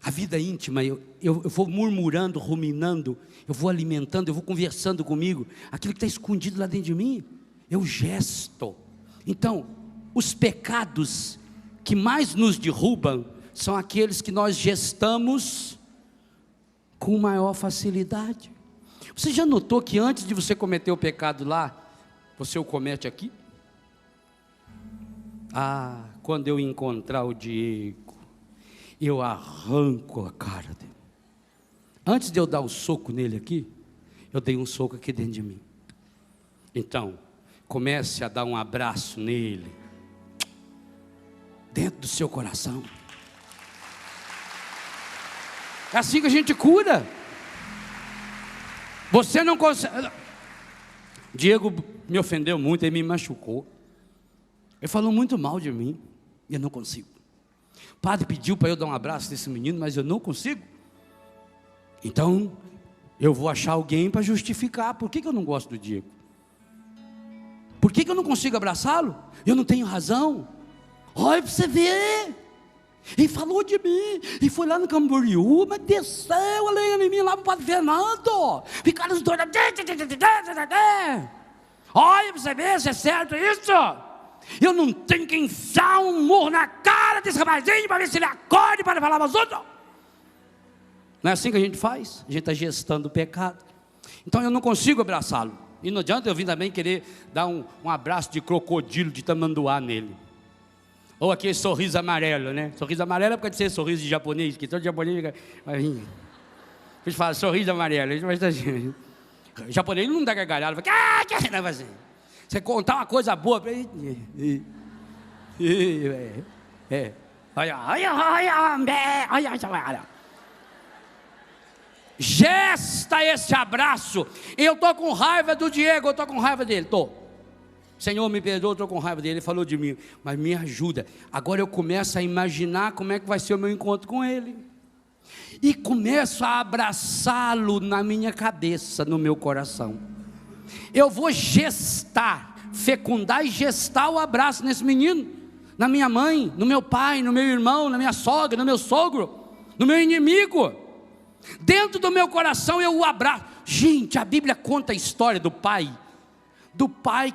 A vida íntima, eu vou murmurando, ruminando, eu vou alimentando, eu vou conversando comigo, aquilo que está escondido lá dentro de mim, eu gesto. Então, os pecados que mais nos derrubam, são aqueles que nós gestamos com maior facilidade. Você já notou que antes de você cometer o pecado lá, você o comete aqui? Ah, quando eu encontrar o Diego, eu arranco a cara dele. Antes de eu dar o soco nele aqui, eu dei um soco aqui dentro de mim. Então, comece a dar um abraço nele, dentro do seu coração. É assim que a gente cura. Você não consegue. Diego me ofendeu muito, ele me machucou. Ele falou muito mal de mim, e eu não consigo. O padre pediu para eu dar um abraço nesse menino, mas eu não consigo. Então, eu vou achar alguém para justificar. Por que eu não gosto do Diego? Por que eu não consigo abraçá-lo? Eu não tenho razão. Olha para você ver. Ele falou de mim, e foi lá no Camboriú, mas desceu a lenha em mim lá para o padre Fernando. Ficaram os dois. Olha para você ver se é certo isso. Eu não tenho que enfiar um murro na cara desse rapazinho para ver se ele acorde para falar para os outros. Não é assim que a gente faz? A gente está gestando o pecado. Então eu não consigo abraçá-lo. E não adianta eu vir também querer dar um abraço de crocodilo, de tamanduá nele. Ou aquele sorriso amarelo, né? Sorriso amarelo é porque de ser sorriso de japonês, que todo japonês vai vir. Eles falam sorriso amarelo. O japonês não dá gargalhada, fala, assim. Você contar uma coisa boa para ele. Gesta esse abraço. Eu estou com raiva do Diego, eu estou com raiva dele, estou. Senhor, me perdoa, eu estou com raiva dele. Ele falou de mim, mas me ajuda. Agora eu começo a imaginar como é que vai ser o meu encontro com ele. E começo a abraçá-lo na minha cabeça, no meu coração. Eu vou gestar, fecundar e gestar o abraço nesse menino. na minha mãe, no meu pai, no meu irmão, na minha sogra, no meu sogro, no meu inimigo. Dentro do meu coração eu o abraço. Gente, a Bíblia conta a história do pai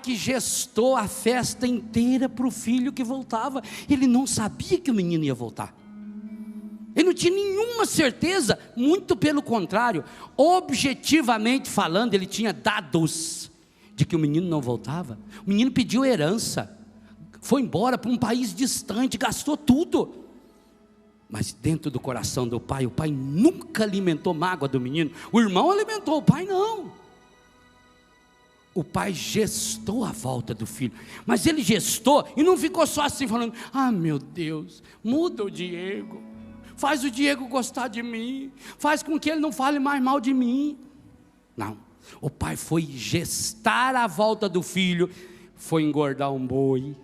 que gestou a festa inteira para o filho que voltava. Ele não sabia que o menino ia voltar. Ele não tinha nenhuma certeza, muito pelo contrário, objetivamente falando, ele tinha dados de que o menino não voltava. O menino pediu herança, foi embora para um país distante, gastou tudo. Mas dentro do coração do pai, o pai nunca alimentou mágoa do menino. O irmão alimentou, o pai não. O pai gestou a volta do filho, mas ele gestou e não ficou só assim falando: ah, meu Deus, muda o Diego, faz o Diego gostar de mim, faz com que ele não fale mais mal de mim. Não, o pai foi gestar a volta do filho, foi engordar um boi,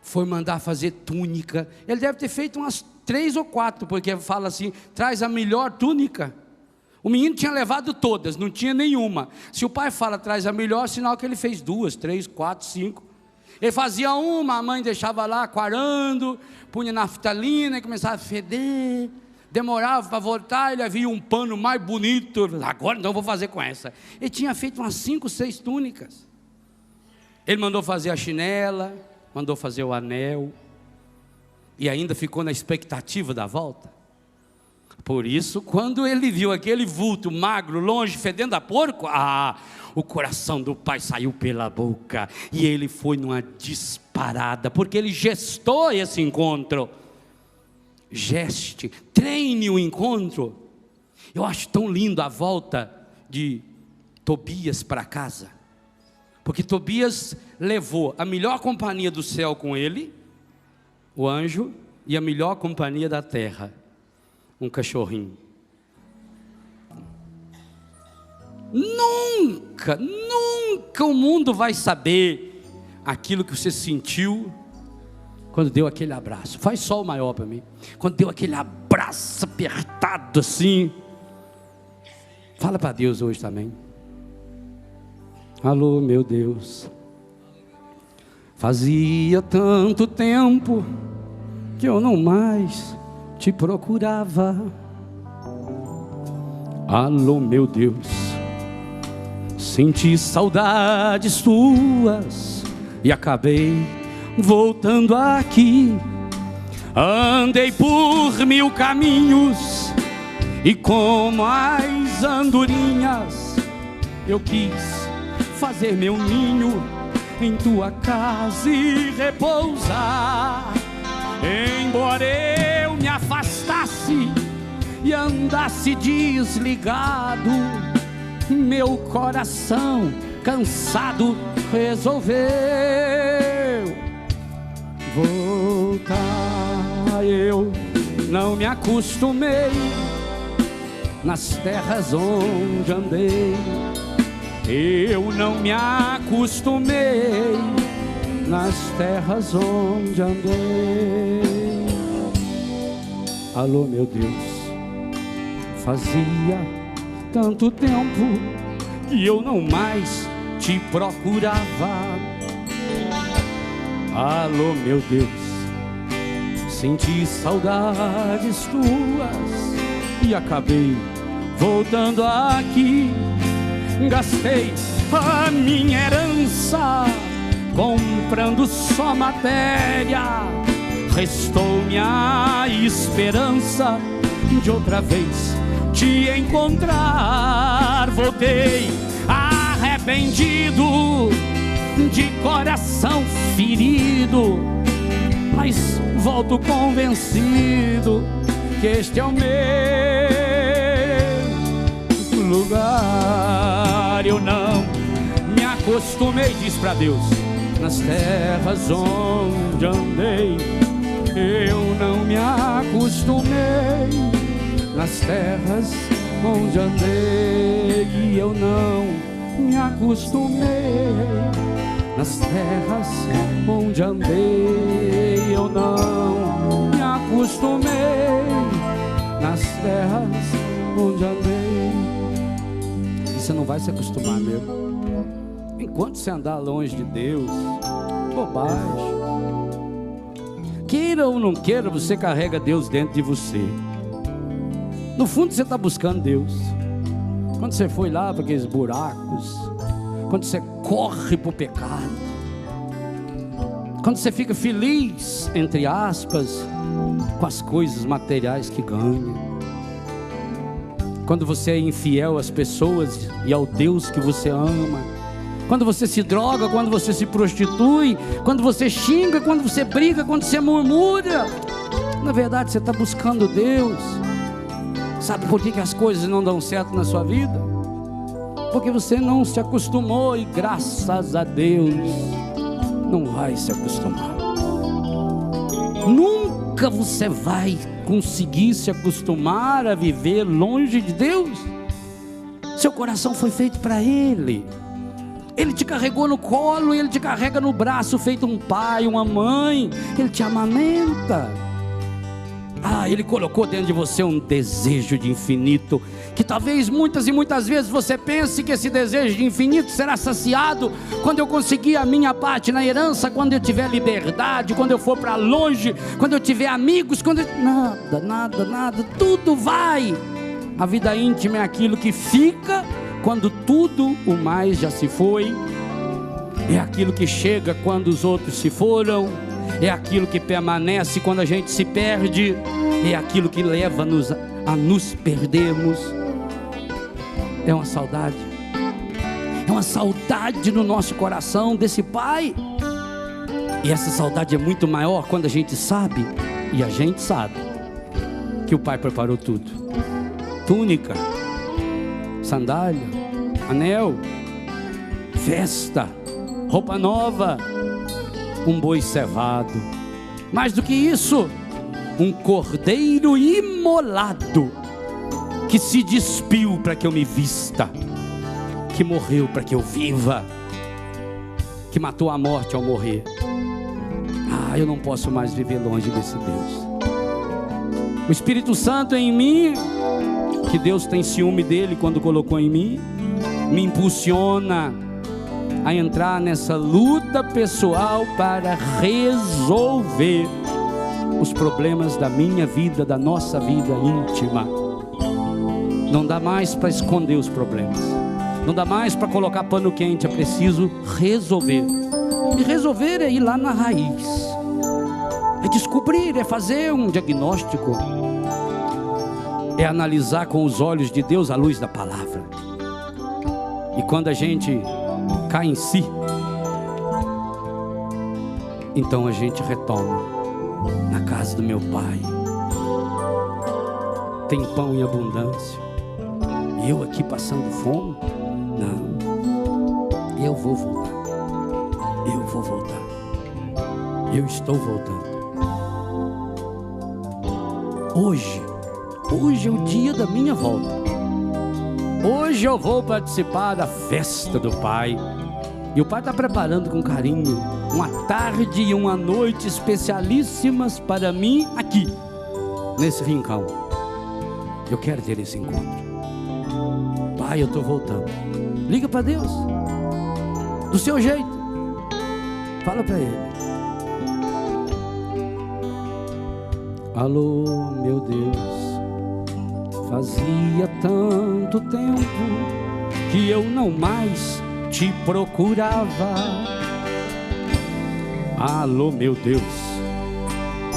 foi mandar fazer túnica. Ele deve ter feito umas 3 ou 4, porque fala assim: traz a melhor túnica. O menino tinha levado todas, não tinha nenhuma. Se o pai fala traz a melhor, sinal que ele fez 2, 3, 4, 5. Ele fazia uma, a mãe deixava lá quarando, punha naftalina e começava a feder. Demorava para voltar, ele havia um pano mais bonito. Agora então eu vou fazer com essa. Ele tinha feito umas 5, 6 túnicas. Ele mandou fazer a chinela, mandou fazer o anel, e ainda ficou na expectativa da volta. Por isso, quando ele viu aquele vulto magro, longe, fedendo a porco, o coração do pai saiu pela boca, e ele foi numa disparada, porque ele gestou esse encontro. Geste, treine o encontro. Eu acho tão lindo a volta de Tobias para casa, porque Tobias levou a melhor companhia do céu com ele, o anjo, e a melhor companhia da terra, um cachorrinho. Nunca o mundo vai saber aquilo que você sentiu quando deu aquele abraço. Faz só o maior para mim. Quando deu aquele abraço apertado assim. Fala para Deus hoje também. Alô, meu Deus, fazia tanto tempo que eu não mais te procurava. Alô, meu Deus, senti saudades tuas e acabei voltando aqui. Andei por 1000 caminhos e como as andorinhas eu quis fazer meu ninho em tua casa e repousar. Embora eu me afastasse e andasse desligado, meu coração cansado resolveu voltar. Eu não me acostumei nas terras onde andei. Eu não me acostumei nas terras onde andei. Alô, meu Deus, fazia tanto tempo que eu não mais te procurava. Alô, meu Deus, senti saudades tuas e acabei voltando aqui. Gastei a minha herança comprando só matéria, restou minha esperança de outra vez te encontrar. Voltei arrependido, de coração ferido, mas volto convencido que este é o meu lugar. Eu não me acostumei, diz pra Deus, nas terras onde andei. Eu não me acostumei nas terras onde andei. E eu não me acostumei nas terras onde andei. Eu não me acostumei nas terras onde andei. E você não vai se acostumar mesmo. Enquanto você andar longe de Deus, bobagem. queira ou não queira, você carrega Deus dentro de você. No fundo você está buscando Deus. Quando você foi lá para aqueles buracos, quando você corre para o pecado, quando você fica feliz, entre aspas, com as coisas materiais que ganha, quando você é infiel às pessoas e ao Deus que você ama, quando você se droga, quando você se prostitui, quando você xinga, quando você briga, quando você murmura, na verdade você está buscando Deus. Sabe por que as coisas não dão certo na sua vida? Porque você não se acostumou, e graças a Deus não vai se acostumar. Nunca você vai conseguir se acostumar a viver longe de Deus. Seu coração foi feito para Ele. Ele te carregou no colo, Ele te carrega no braço, feito um pai, uma mãe. Ele te amamenta. Ele colocou dentro de você um desejo de infinito, que talvez muitas e muitas vezes você pense que esse desejo de infinito será saciado quando eu conseguir a minha parte na herança, quando eu tiver liberdade, quando eu for para longe, quando eu tiver amigos, nada, tudo vai. A vida íntima é aquilo que fica quando tudo o mais já se foi, é aquilo que chega quando os outros se foram, é aquilo que permanece quando a gente se perde, é aquilo que leva-nos a nos perdermos. É uma saudade no nosso coração desse Pai. E essa saudade é muito maior quando a gente sabe, e a gente sabe, que o Pai preparou tudo: túnica, sandália, anel, festa, roupa nova, um boi cevado. Mais do que isso, um cordeiro imolado, que se despiu para que eu me vista, que morreu para que eu viva, que matou a morte ao morrer. Eu não posso mais viver longe desse Deus. O Espírito Santo em mim, que Deus tem ciúme dele quando colocou em mim, me impulsiona a entrar nessa luta pessoal para resolver os problemas da minha vida, da nossa vida íntima. Não dá mais para esconder os problemas, não dá mais para colocar pano quente, é preciso resolver. E resolver é ir lá na raiz, é descobrir, é fazer um diagnóstico, é analisar com os olhos de Deus, à luz da palavra. E quando a gente cai em si, então a gente retoma na casa do meu Pai. Tem pão em abundância, e eu aqui passando fome? Não, eu vou voltar, eu estou voltando. Hoje é o dia da minha volta. Hoje eu vou participar da festa do Pai. E o Pai está preparando com carinho uma tarde e uma noite especialíssimas para mim aqui, nesse rincão. Eu quero ter esse encontro. Pai, eu estou voltando. Liga para Deus, do seu jeito. Fala para Ele. Alô, meu Deus, fazia tanto tempo que eu não mais te procurava. Alô, meu Deus,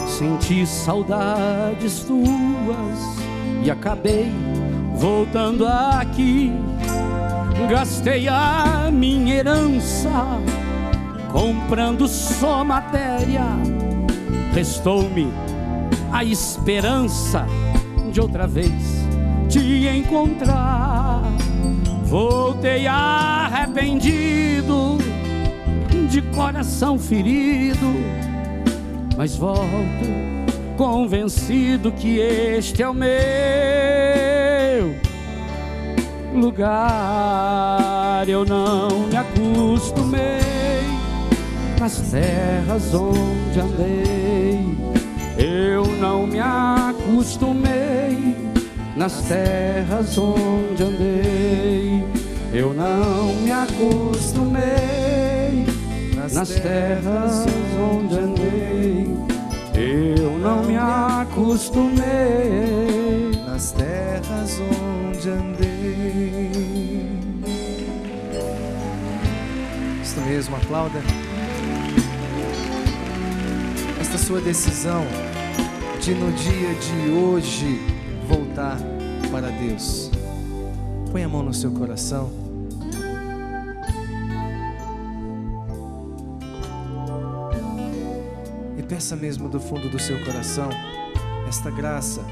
senti saudades tuas e acabei voltando aqui. Gastei a minha herança comprando só matéria, restou-me a esperança de outra vez te encontrar. Voltei arrependido, de coração ferido, mas volto convencido que este é o meu lugar. Eu não me acostumei nas terras onde andei, eu não me acostumei nas terras onde andei, eu não me acostumei nas terras onde andei, Eu não me acostumei nas terras onde andei. Isto mesmo, aplauda. Esta sua decisão de no dia de hoje voltar para Deus. Põe a mão no seu coração. E peça mesmo do fundo do seu coração esta graça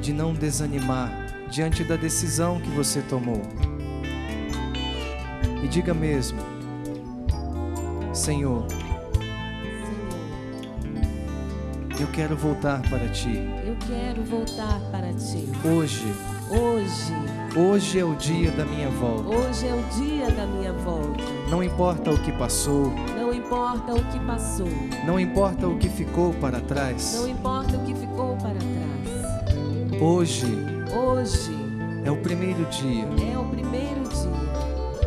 de não desanimar diante da decisão que você tomou. E diga mesmo: Senhor, eu quero voltar para Ti. Eu quero voltar para Ti. Hoje é o dia da minha volta. Hoje é o dia da minha volta. Não importa o que passou. Não importa o que passou. Não importa o que ficou para trás. Não importa o que ficou para trás. Hoje é o primeiro dia. É o primeiro dia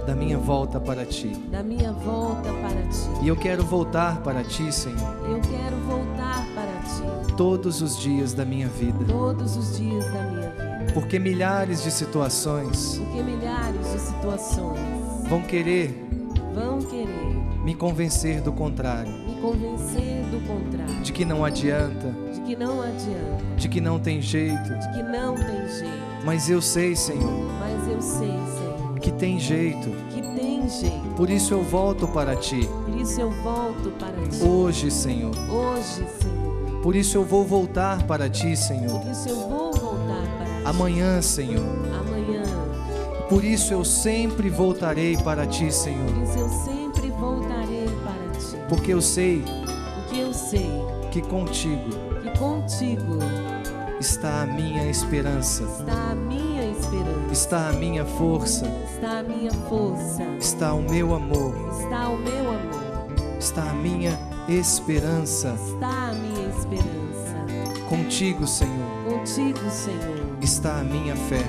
da minha volta para Ti. Da minha volta para Ti. E eu quero voltar para Ti, Senhor. Eu quero voltar para Ti. Todos os dias da minha vida. Todos os dias da minha vida. Porque milhares de situações. Vão querer me convencer do contrário. De que não adianta. De que não tem jeito. Mas eu sei, Senhor. Que tem jeito. Por isso eu volto para Ti. Hoje, Senhor. Por isso eu vou voltar para Ti, Senhor. Amanhã, Senhor. Por isso eu sempre voltarei para Ti, Senhor. Porque eu sei que contigo está a minha esperança. Está a minha força. Está o meu amor. Está a minha esperança. Contigo, Senhor. Está a minha fé.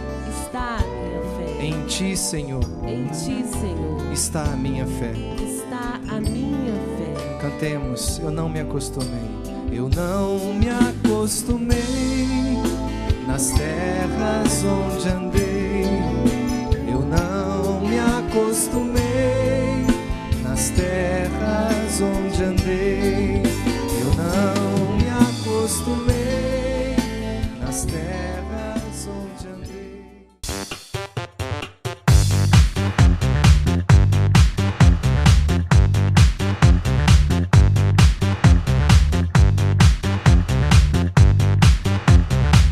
Em Ti, Senhor. Está a minha fé. Cantemos. Eu não me acostumei. Eu não me acostumei nas terras onde andei. Eu não me acostumei nas terras onde andei. Eu não me acostumei nas terras onde andei.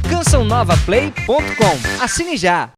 CançãoNovaPlay.com. Assine já!